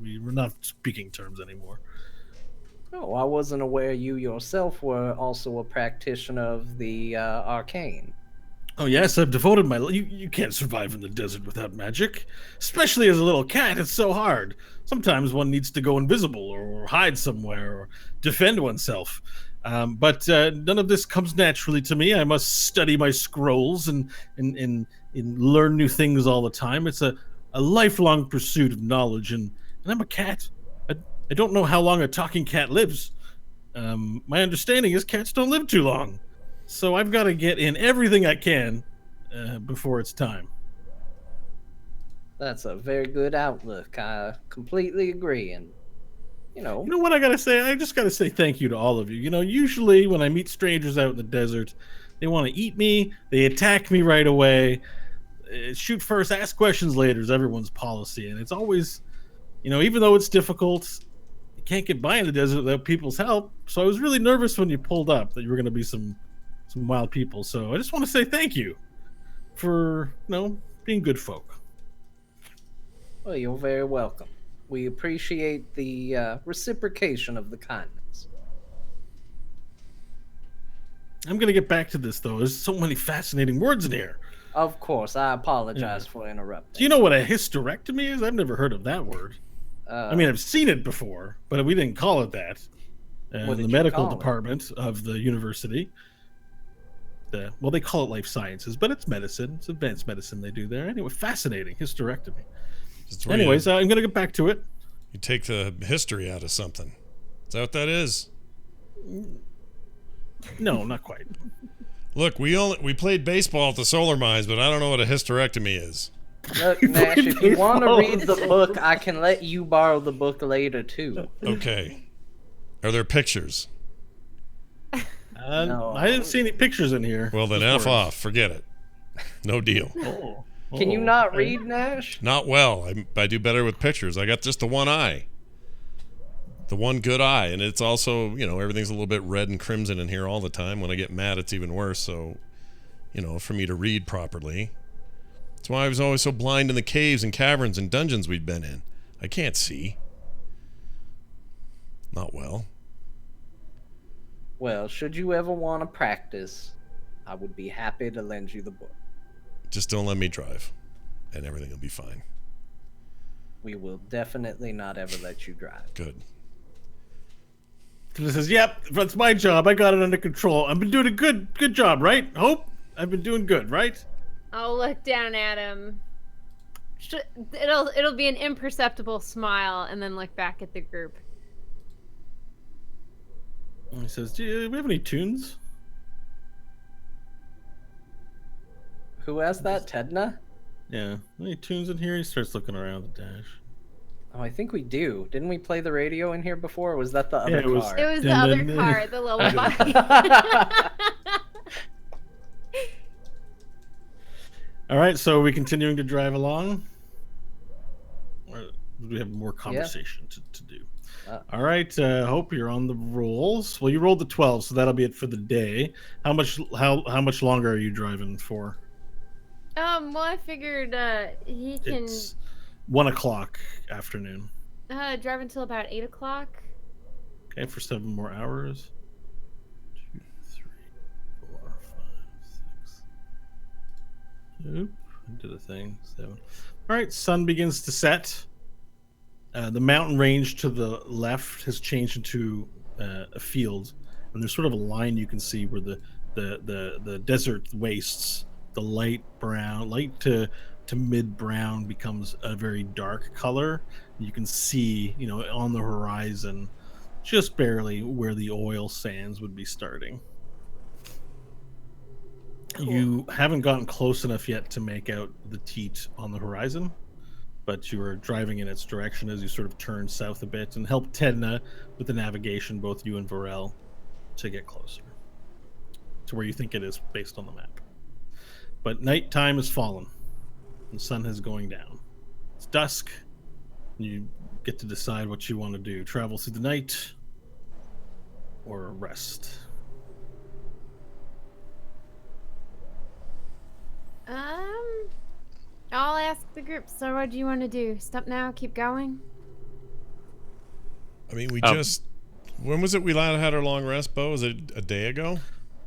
we were not speaking terms anymore. Oh, I wasn't aware you yourself were also a practitioner of the arcane. Oh yes, I've devoted my... You can't survive in the desert without magic. Especially as a little cat, it's so hard. Sometimes one needs to go invisible or hide somewhere or defend oneself. But none of this comes naturally to me. I must study my scrolls and learn new things all the time. It's a lifelong pursuit of knowledge, and I'm a cat. I don't know how long a talking cat lives. My understanding is cats don't live too long. So I've got to get in everything I can before it's time. That's a very good outlook. I completely agree. And, you know what I got to say? I just got to say thank you to all of you. Usually when I meet strangers out in the desert, they want to eat me. They attack me right away. Shoot first, ask questions later is everyone's policy. And it's always, even though it's difficult, you can't get by in the desert without people's help. So I was really nervous when you pulled up that you were going to be some wild people. So I just want to say thank you for, being good folk. Well, you're very welcome. We appreciate the reciprocation of the kindness. I'm going to get back to this, though. There's so many fascinating words in here. Of course. I apologize for interrupting. Do you know what a hysterectomy is? I've never heard of that word. I've seen it before, but we didn't call it that. In the medical department of the university. They call it life sciences, but it's medicine. It's advanced medicine they do there. Anyway, fascinating. Hysterectomy. Anyways, I'm going to get back to it. You take the history out of something. Is that what that is? No, not quite. Look, we played baseball at the solar mines, but I don't know what a hysterectomy is. Look, Nash, if you want to read the book, I can let you borrow the book later, too. Okay. Are there pictures? No. I didn't see any pictures in here. Well, then F off. Forget it. No deal. Can you not read, Nash? Not well. I do better with pictures. I got just the one eye. The one good eye. And it's also, everything's a little bit red and crimson in here all the time. When I get mad, it's even worse. So, for me to read properly. That's why I was always so blind in the caves and caverns and dungeons we'd been in. I can't see. Not well. Well, should you ever want to practice, I would be happy to lend you the book. Just don't let me drive, and everything will be fine. We will definitely not ever let you drive. Good. He says, "Yep, that's my job. I got it under control. I've been doing a good job, right? Hope I've been doing good, right?" I'll look down at him. It'll be an imperceptible smile, and then look back at the group. And he says, "Do we have any tunes?" Who asked that? Tedna? Yeah. Any tunes in here? He starts looking around the dash. Oh, I think we do. Didn't we play the radio in here before? Or was that the other car? It was the other car, the lullaby. All right, so are we continuing to drive along? Or do we have more conversation to do? All right, Hope, you're on the rolls. Well, you rolled the 12, so that'll be it for the day. How much longer are you driving for? Well, I figured he can... It's 1 o'clock afternoon. Drive until about 8 o'clock. Okay, for 7 more hours. 2, 3, 4, 5, 6. Oop, I did a thing. 7. All right, sun begins to set. The mountain range to the left has changed into a field, and there's sort of a line you can see where the desert wastes. The light to mid brown becomes a very dark color. You can see, on the horizon, just barely where the oil sands would be starting. Cool. You haven't gotten close enough yet to make out the Teet on the horizon, but you are driving in its direction as you sort of turn south a bit and help Tedna with the navigation, both you and Varel, to get closer to where you think it is based on the map. But nighttime has fallen. The sun is going down. It's dusk. You get to decide what you want to do. Travel through the night or rest. I'll ask the group. So what do you want to do? Stop now? Keep going? I mean, we just... When was it we had our long rest, Bo? Was it a day ago?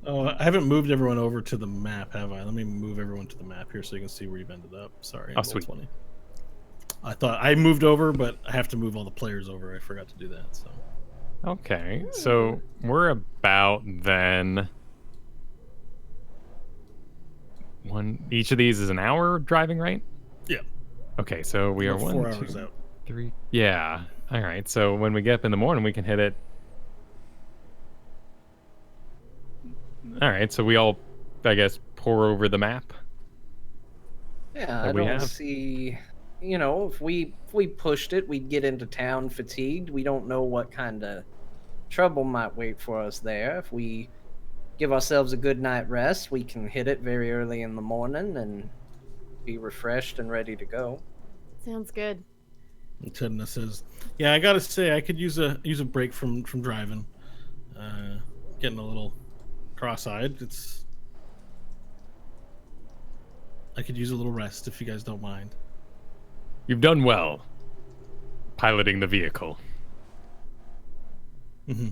Oh, I haven't moved everyone over to the map, have I? Let me move everyone to the map here so you can see where you've ended up. Sorry. Oh, sweet. 20. I thought I moved over, but I have to move all the players over. I forgot to do that. So. Okay, so we're about then... Each of these is an hour driving, right? Yeah. Okay, so we are 4 1, hours 2, out. 3. Yeah. All right. So when we get up in the morning, we can hit it. All right. So we all, I guess, pour over the map. Yeah, I don't see. If we pushed it, we'd get into town fatigued. We don't know what kind of trouble might wait for us there. If we give ourselves a good night rest, we can hit it very early in the morning and be refreshed and ready to go. Sounds good. And Tedna says, "Yeah, I gotta say, I could use a break from driving. Getting a little cross-eyed. I could use a little rest if you guys don't mind." You've done well piloting the vehicle. I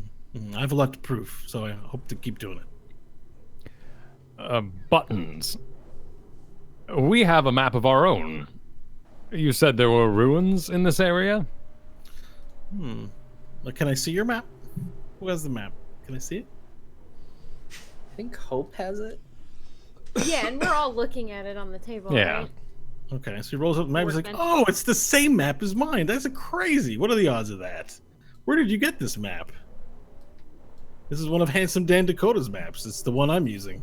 have a lot to prove, so I hope to keep doing it. Buttons. We have a map of our own. You said there were ruins in this area? Can I see your map? Who has the map? Can I see it? I think Hope has it. Yeah, and we're all looking at it on the table, Yeah. right? Okay, so he rolls up the map. He's like, "Oh, it's the same map as mine. That's crazy. What are the odds of that? Where did you get this map?" "This is one of Handsome Dan Dakota's maps. It's the one I'm using."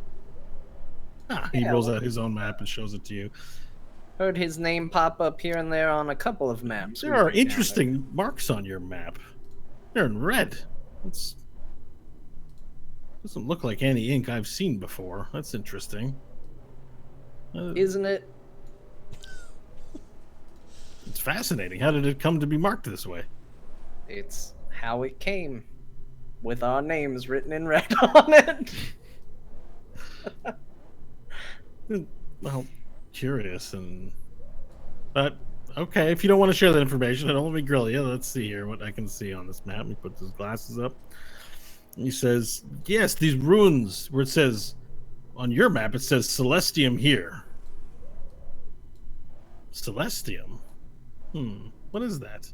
He rolls out his own map and shows it to you. Heard his name pop up here and there on a couple of maps. There are interesting marks on your map. They're in red. Doesn't look like any ink I've seen before. That's interesting. Isn't it? It's fascinating. How did it come to be marked this way? It's how it came, with our names written in red on it. Well, curious but okay, if you don't want to share that information, don't let me grill you. Let's see here what I can see on this map. Let me put his glasses up. He says, yes, these runes where it says on your map, it says Celestium here. Celestium? What is that?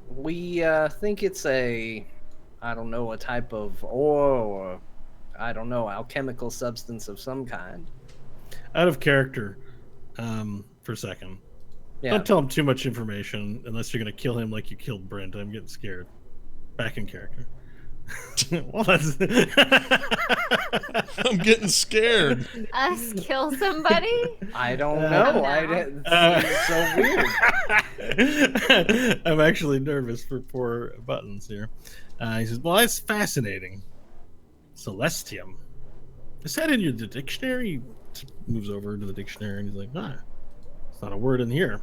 We think it's a type of ore or, alchemical substance of some kind. Out of character, for a second. Yeah. Don't tell him too much information unless you're going to kill him like you killed Brent. I'm getting scared. Back in character. Well, that's... I'm getting scared. Us kill somebody? I don't know. It's so weird. I'm actually nervous for poor Buttons here. He says, well, that's fascinating. Celestium. Is that in the dictionary? He moves over to the dictionary and he's like, it's not a word in here.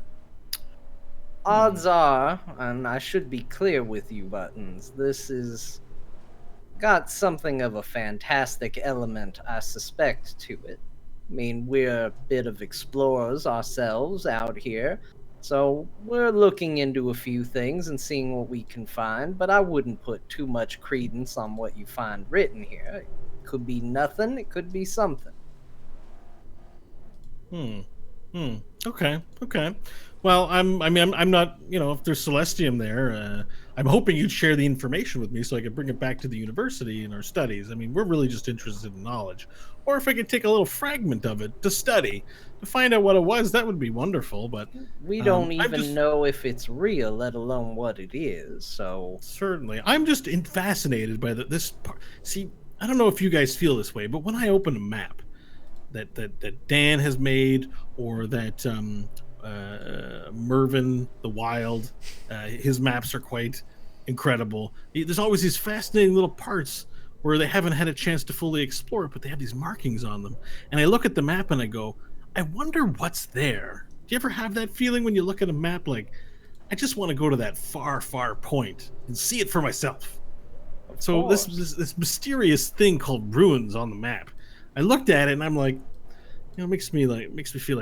Odds are, and I should be clear with you, Buttons, this is got something of a fantastic element, I suspect, to it. I mean, we're a bit of explorers ourselves out here, so we're looking into a few things and seeing what we can find, but I wouldn't put too much credence on what you find written here. It could be nothing, it could be something. Okay. Well, I'm not, if there's Celestium there, I'm hoping you'd share the information with me so I could bring it back to the university in our studies. I mean, we're really just interested in knowledge. Or if I could take a little fragment of it to study, to find out what it was, that would be wonderful. But we don't even know if it's real, let alone what it is, so... Certainly. I'm just fascinated by this part. See, I don't know if you guys feel this way, but when I open a map that Dan has made, or that... Mervin the Wild, his maps are quite incredible. There's always these fascinating little parts where they haven't had a chance to fully explore it, but they have these markings on them. And I look at the map and I go, I wonder what's there. Do you ever have that feeling when you look at a map like, I just want to go to that far, far point and see it for myself? So this mysterious thing called ruins on the map, I looked at it and I'm like, it makes me feel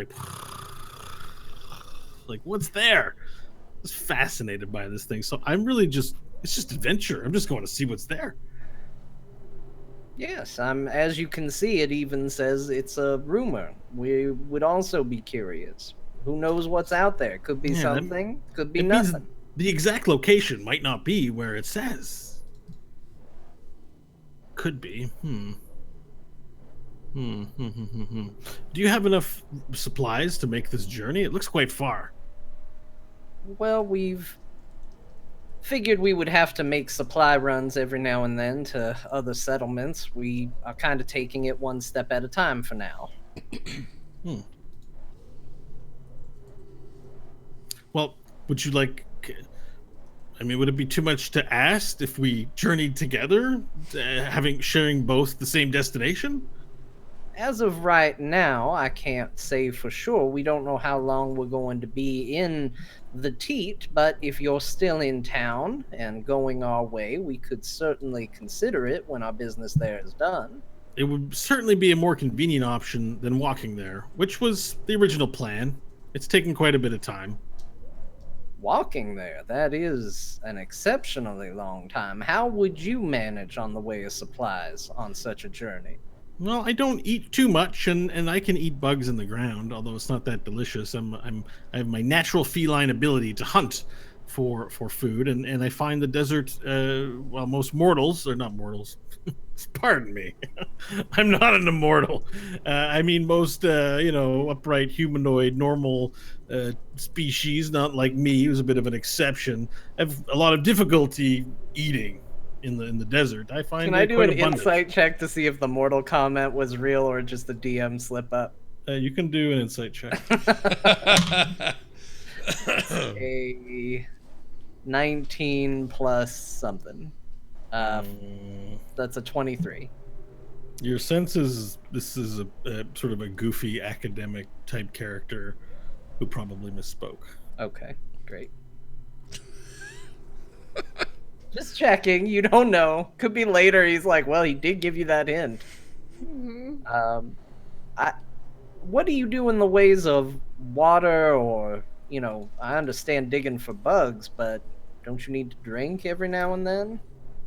like what's there? I was fascinated by this thing. So I'm really it's just adventure. I'm just going to see what's there. Yes, as you can see, it even says it's a rumor. We would also be curious. Who knows what's out there? Could be something, could be nothing. The exact location might not be where it says. Could be. Do you have enough supplies to make this journey? It looks quite far. Well, we've figured we would have to make supply runs every now and then to other settlements. We are kind of taking it one step at a time for now. Well, would you like... would it be too much to ask if we journeyed together, sharing both the same destination? As of right now, I can't say for sure. We don't know how long we're going to be in the Teet, but if you're still in town and going our way, we could certainly consider it when our business there is done. It would certainly be a more convenient option than walking there, which was the original plan. It's taken quite a bit of time. Walking there, that is an exceptionally long time. How would you manage on the way of supplies on such a journey? Well, I don't eat too much, and I can eat bugs in the ground, although it's not that delicious. I have my natural feline ability to hunt for food, and I find the desert, most mortals, or not mortals, pardon me, I'm not an immortal. Most, upright, humanoid, normal species, not like me, who's a bit of an exception, have a lot of difficulty eating. In the desert, I find. Can I do an insight check to see if the mortal comment was real or just a DM slip up? You can do an insight check. A 19 plus something. That's a 23. Your sense is this is a sort of a goofy academic type character who probably misspoke. Okay, great. Just checking. You don't know. Could be later. He's like, well, he did give you that hint. Mm-hmm. What do you do in the ways of water or, I understand digging for bugs, but don't you need to drink every now and then?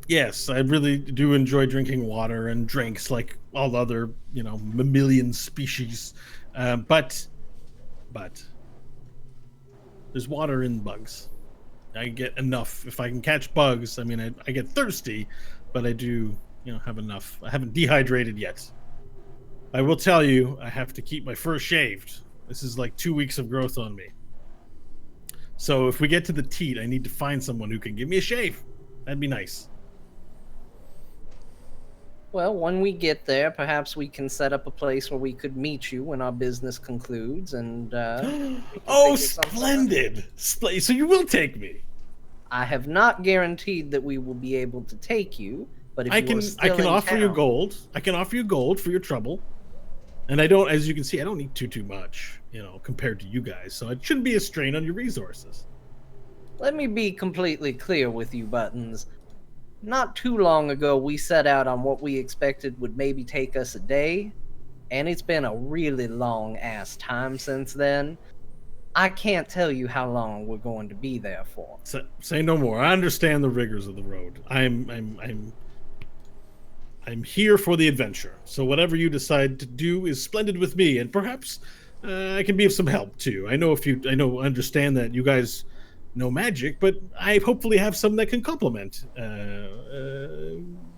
Yes, I really do enjoy drinking water and drinks like all other, mammalian species. But there's water in bugs. I get enough. If I can catch bugs, I mean, I get thirsty, but I do, have enough. I haven't dehydrated yet. I will tell you, I have to keep my fur shaved. This is like 2 weeks of growth on me. So if we get to the Teet, I need to find someone who can give me a shave. That'd be nice. Well, when we get there, perhaps we can set up a place where we could meet you when our business concludes, and oh, splendid! So you will take me. I have not guaranteed that we will be able to take you, but if I can offer you gold. I can offer you gold for your trouble, and I don't, as you can see, I don't need too much, compared to you guys. So it shouldn't be a strain on your resources. Let me be completely clear with you, Buttons. Not too long ago, we set out on what we expected would maybe take us a day, and it's been a really long-ass time since then. I can't tell you how long we're going to be there for. Say no more. I understand the rigors of the road. I'm here for the adventure. So whatever you decide to do is splendid with me, and perhaps I can be of some help too. I understand that you guys know magic, but I hopefully have some that can complement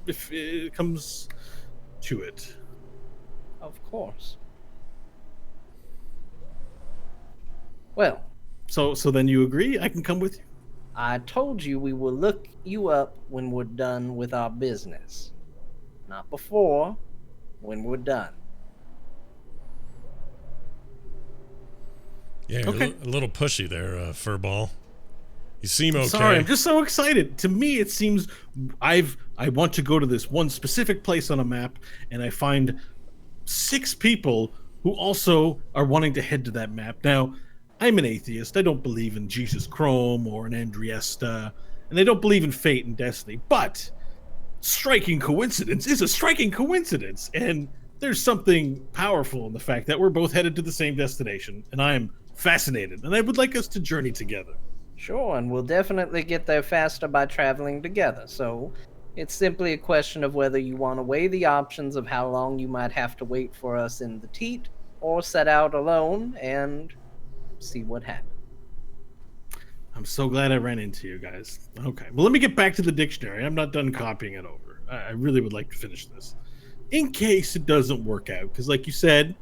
if it comes to it. Of course. Well, so then you agree? I can come with you? I told you we will look you up when we're done with our business. Not before, when we're done. Yeah, okay. A little pushy there, Furball. You seem okay. Sorry, I'm just so excited. To me, it seems I want to go to this one specific place on a map, and I find 6 people who also are wanting to head to that map. Now, I'm an atheist. I don't believe in Jesus Chrome or an Andriesta, and I don't believe in fate and destiny. But striking coincidence is a striking coincidence, and there's something powerful in the fact that we're both headed to the same destination, and I am fascinated, and I would like us to journey together. Sure, and we'll definitely get there faster by traveling together, so it's simply a question of whether you want to weigh the options of how long you might have to wait for us in the Teet, or set out alone and see what happens. I'm so glad I ran into you guys. Okay, well, let me get back to the dictionary. I'm not done copying it over. I really would like to finish this. In case it doesn't work out, because like you said,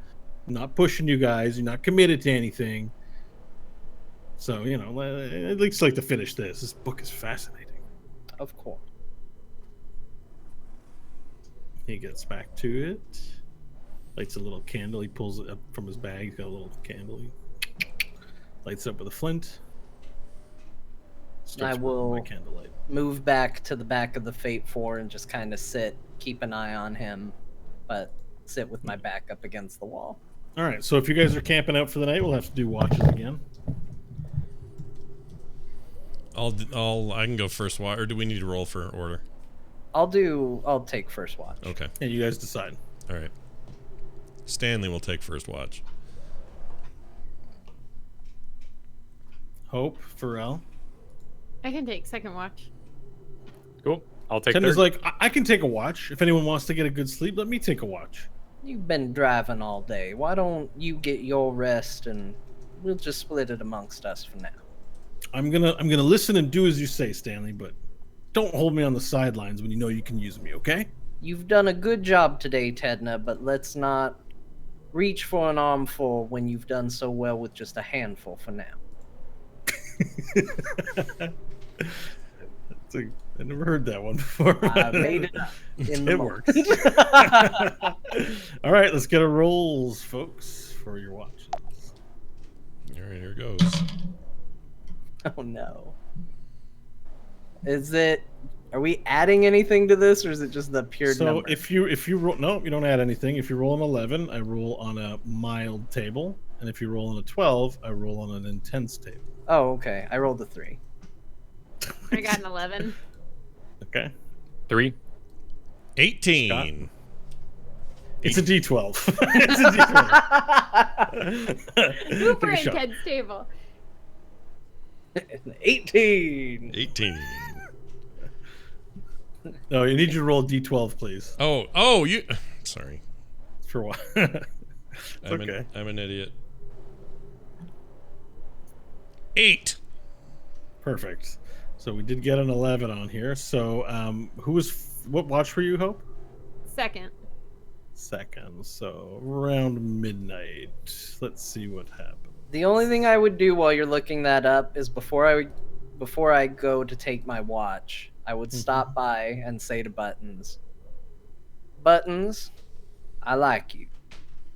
I'm not pushing you guys. You're not committed to anything. So, I'd least like to finish this. This book is fascinating. Of course. He gets back to it. Lights a little candle. He pulls it up from his bag. He's got a little candle. He lights it up with a flint. I will move back to the back of the Fate 4 and just kind of sit, keep an eye on him, but sit with my back up against the wall. All right, so if you guys are camping out for the night, we'll have to do watches again. I can go first watch, or do we need to roll for order? I'll take first watch. Okay. Yeah, you guys decide. All right. Stanley will take first watch. Hope, Pharrell. I can take second watch. Cool. I'll take Tender's third. like, I can take a watch. If anyone wants to get a good sleep, let me take a watch. You've been driving all day. Why don't you get your rest and we'll just split it amongst us for now. I'm gonna listen and do as you say, Stanley, but don't hold me on the sidelines when you know you can use me, okay? You've done a good job today, Tedna, but let's not reach for an armful when you've done so well with just a handful for now. I never heard that one before. I made it up. It works. All right, let's get our rolls, folks, for your watches. All right, here goes. Oh no. Is it Are we adding anything to this, or is it just the pure number? So if you roll, no, you don't add anything. If you roll an 11, I roll on a mild table, and if you roll on a 12, I roll on an intense table. Oh, okay. I rolled a 3. I got an 11. Okay. 3. 18. Scott? It's a D12. It's a D12. Super intense table. 18. 18. No, you need you to roll a D12, please. Oh, you. Sorry. For what? I'm an idiot. 8. Perfect. So we did get an 11 on here. So what watch were you, Hope? Second. So around midnight. Let's see what happened. The only thing I would do while you're looking that up is before I go to take my watch, I would stop by and say to Buttons, Buttons, I like you.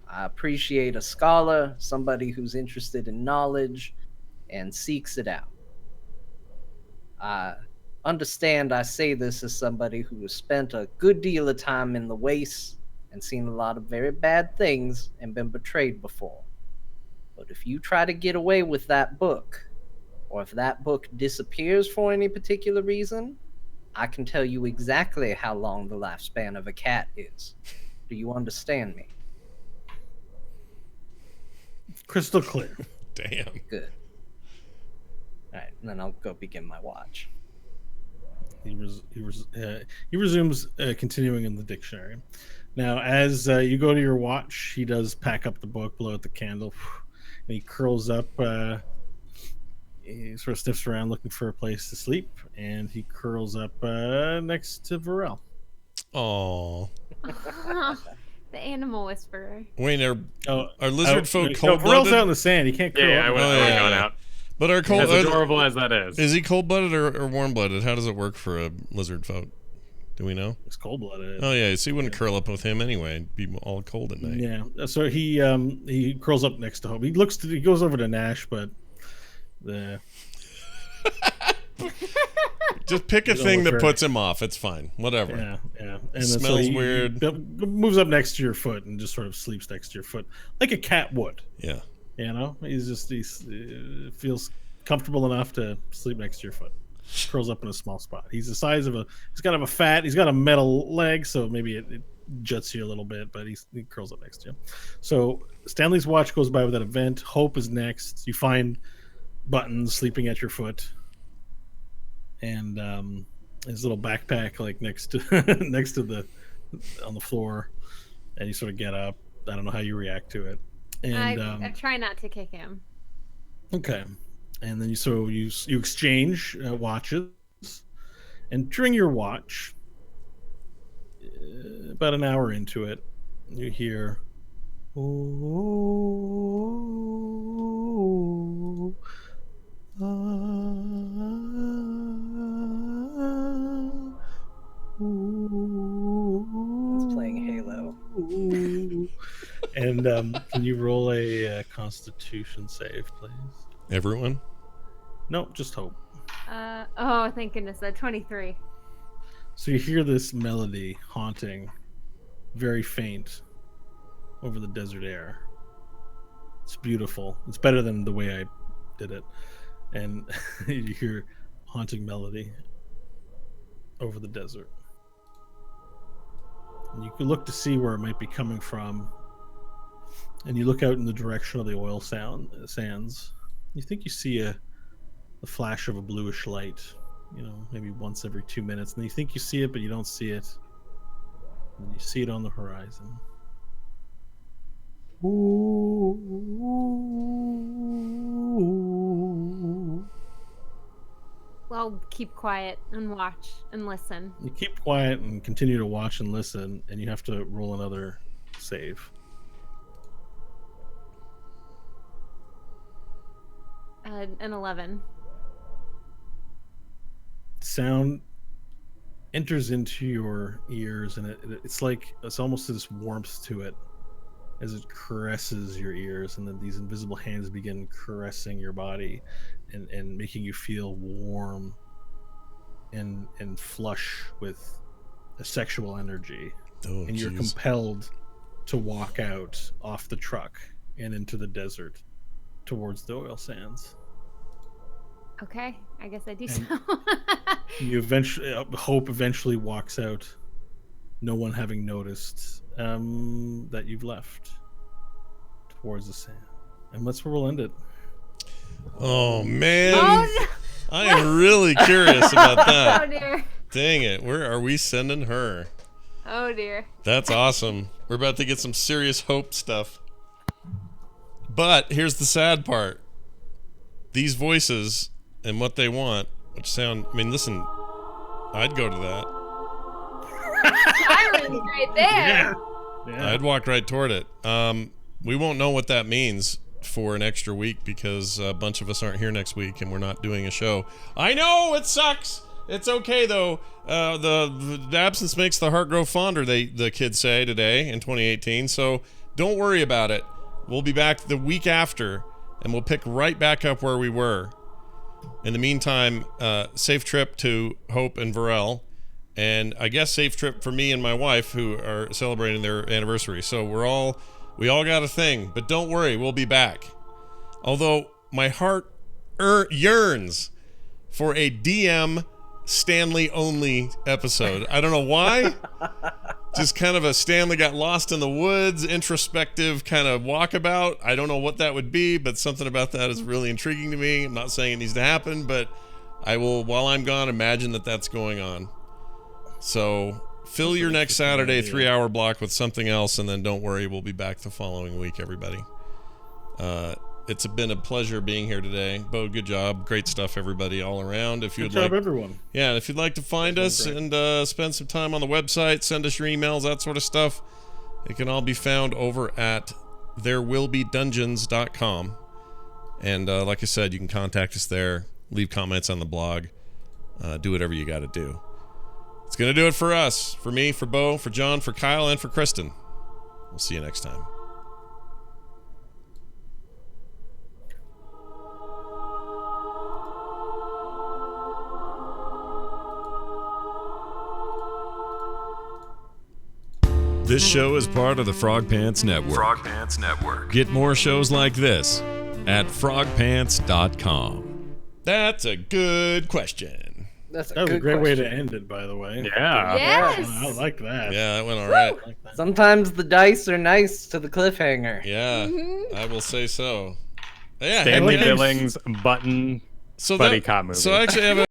I appreciate a scholar, somebody who's interested in knowledge and seeks it out. I understand I say this as somebody who has spent a good deal of time in the wastes and seen a lot of very bad things and been betrayed before. But if you try to get away with that book, or if that book disappears for any particular reason, I can tell you exactly how long the lifespan of a cat is. Do you understand me? Crystal clear. Damn. Good. All right, and then I'll go begin my watch. He resumes continuing in the dictionary. Now, as you go to your watch, he does pack up the book, blow out the candle, and he curls up. He sort of sniffs around looking for a place to sleep, and he curls up next to Varel. Oh. The animal whisperer. Wait, are lizard folk cold-blooded? Varel's out in the sand. He can't curl up. I would have gone out. But are cold? As adorable as that is. Is he cold-blooded or warm-blooded? How does it work for a lizard folk? Do we know? He's cold-blooded. Oh yeah, so he wouldn't curl up with him anyway. It'd be all cold at night. Yeah. So he curls up next to Hope. He goes over to Nash, but just pick a thing that puts him off. It's fine. Whatever. Yeah. And it smells weird. Moves up next to your foot and just sort of sleeps next to your foot, like a cat would. Yeah. You know, he feels comfortable enough to sleep next to your foot. Curls up in a small spot. He's the size of he's got a metal leg, so maybe it juts you a little bit, but he curls up next to you. So Stanley's watch goes by without event. Hope is next. You find Buttons sleeping at your foot, and his little backpack like next to on the floor, and you sort of get up. I don't know how you react to it. And I try not to kick him. Okay. And then you exchange watches, and during your watch, about an hour into it, you hear, "Oh, It's playing Halo." And can you roll a Constitution save, please? Everyone? No, just Hope. Oh, thank goodness. 23. So you hear this melody haunting, very faint, over the desert air. It's beautiful. It's better than the way I did it. And you hear haunting melody over the desert. And you can look to see where it might be coming from. And you look out in the direction of the oil sands. You think you see the flash of a bluish light, maybe once every 2 minutes. And you think you see it, but you don't see it. And you see it on the horizon. Ooh. I'll keep quiet and watch and listen. You keep quiet and continue to watch and listen, and you have to roll another save. An 11. Sound enters into your ears, and it's almost this warmth to it as it caresses your ears, and then these invisible hands begin caressing your body and making you feel warm and flush with a sexual energy, and you're geez. compelled to walk out off the truck and into the desert towards the oil sands. Okay, I guess I do And so. Hope eventually walks out, no one having noticed that you've left towards the sand. And that's where we'll end it. Oh man, Oh, no. I am really curious about that. Oh dear. Dang it, where are we sending her? Oh dear. That's awesome. We're about to get some serious Hope stuff. But here's the sad part. These voices and what they want, which sound, I mean, listen, I'd go to that. Siren's right there. Yeah. I'd walk right toward it. We won't know what that means for an extra week because a bunch of us aren't here next week and we're not doing a show. I know it sucks. It's okay though. The absence makes the heart grow fonder, the kids say today in 2018. So don't worry about it. We'll be back the week after and we'll pick right back up where we were. In the meantime, safe trip to Hope and Varel. And I guess safe trip for me and my wife who are celebrating their anniversary. So we all got a thing, but don't worry, we'll be back. Although my heart yearns for a DM Stanley only episode. I don't know why. Just kind of a Stanley got lost in the woods, introspective kind of walkabout. I don't know what that would be, but something about that is really intriguing to me. I'm not saying it needs to happen, but I will, while I'm gone, imagine that that's going on. So fill your next Saturday 3-hour block with something else, and then don't worry, we'll be back the following week, everybody. It's been a pleasure being here today. Bo, good job. Great stuff, everybody, all around. If you'd Good job, everyone. Yeah, if you'd like to find us and spend some time on the website, send us your emails, that sort of stuff, it can all be found over at therewillbedungeons.com. And like I said, you can contact us there, leave comments on the blog, do whatever you got to do. It's going to do it for us, for me, for Bo, for John, for Kyle, and for Kristen. We'll see you next time. This show is part of the Frog Pants Network. Frog Pants Network. Get more shows like this at frogpants.com. That's a good question. That was a great way to end it, by the way. Yeah. Yes. I like that. Yeah, that went all right. I like that. Sometimes the dice are nice to the cliffhanger. Yeah, I will say so. Yeah, Stanley hey, Billings button buddy cop movie. So I actually have a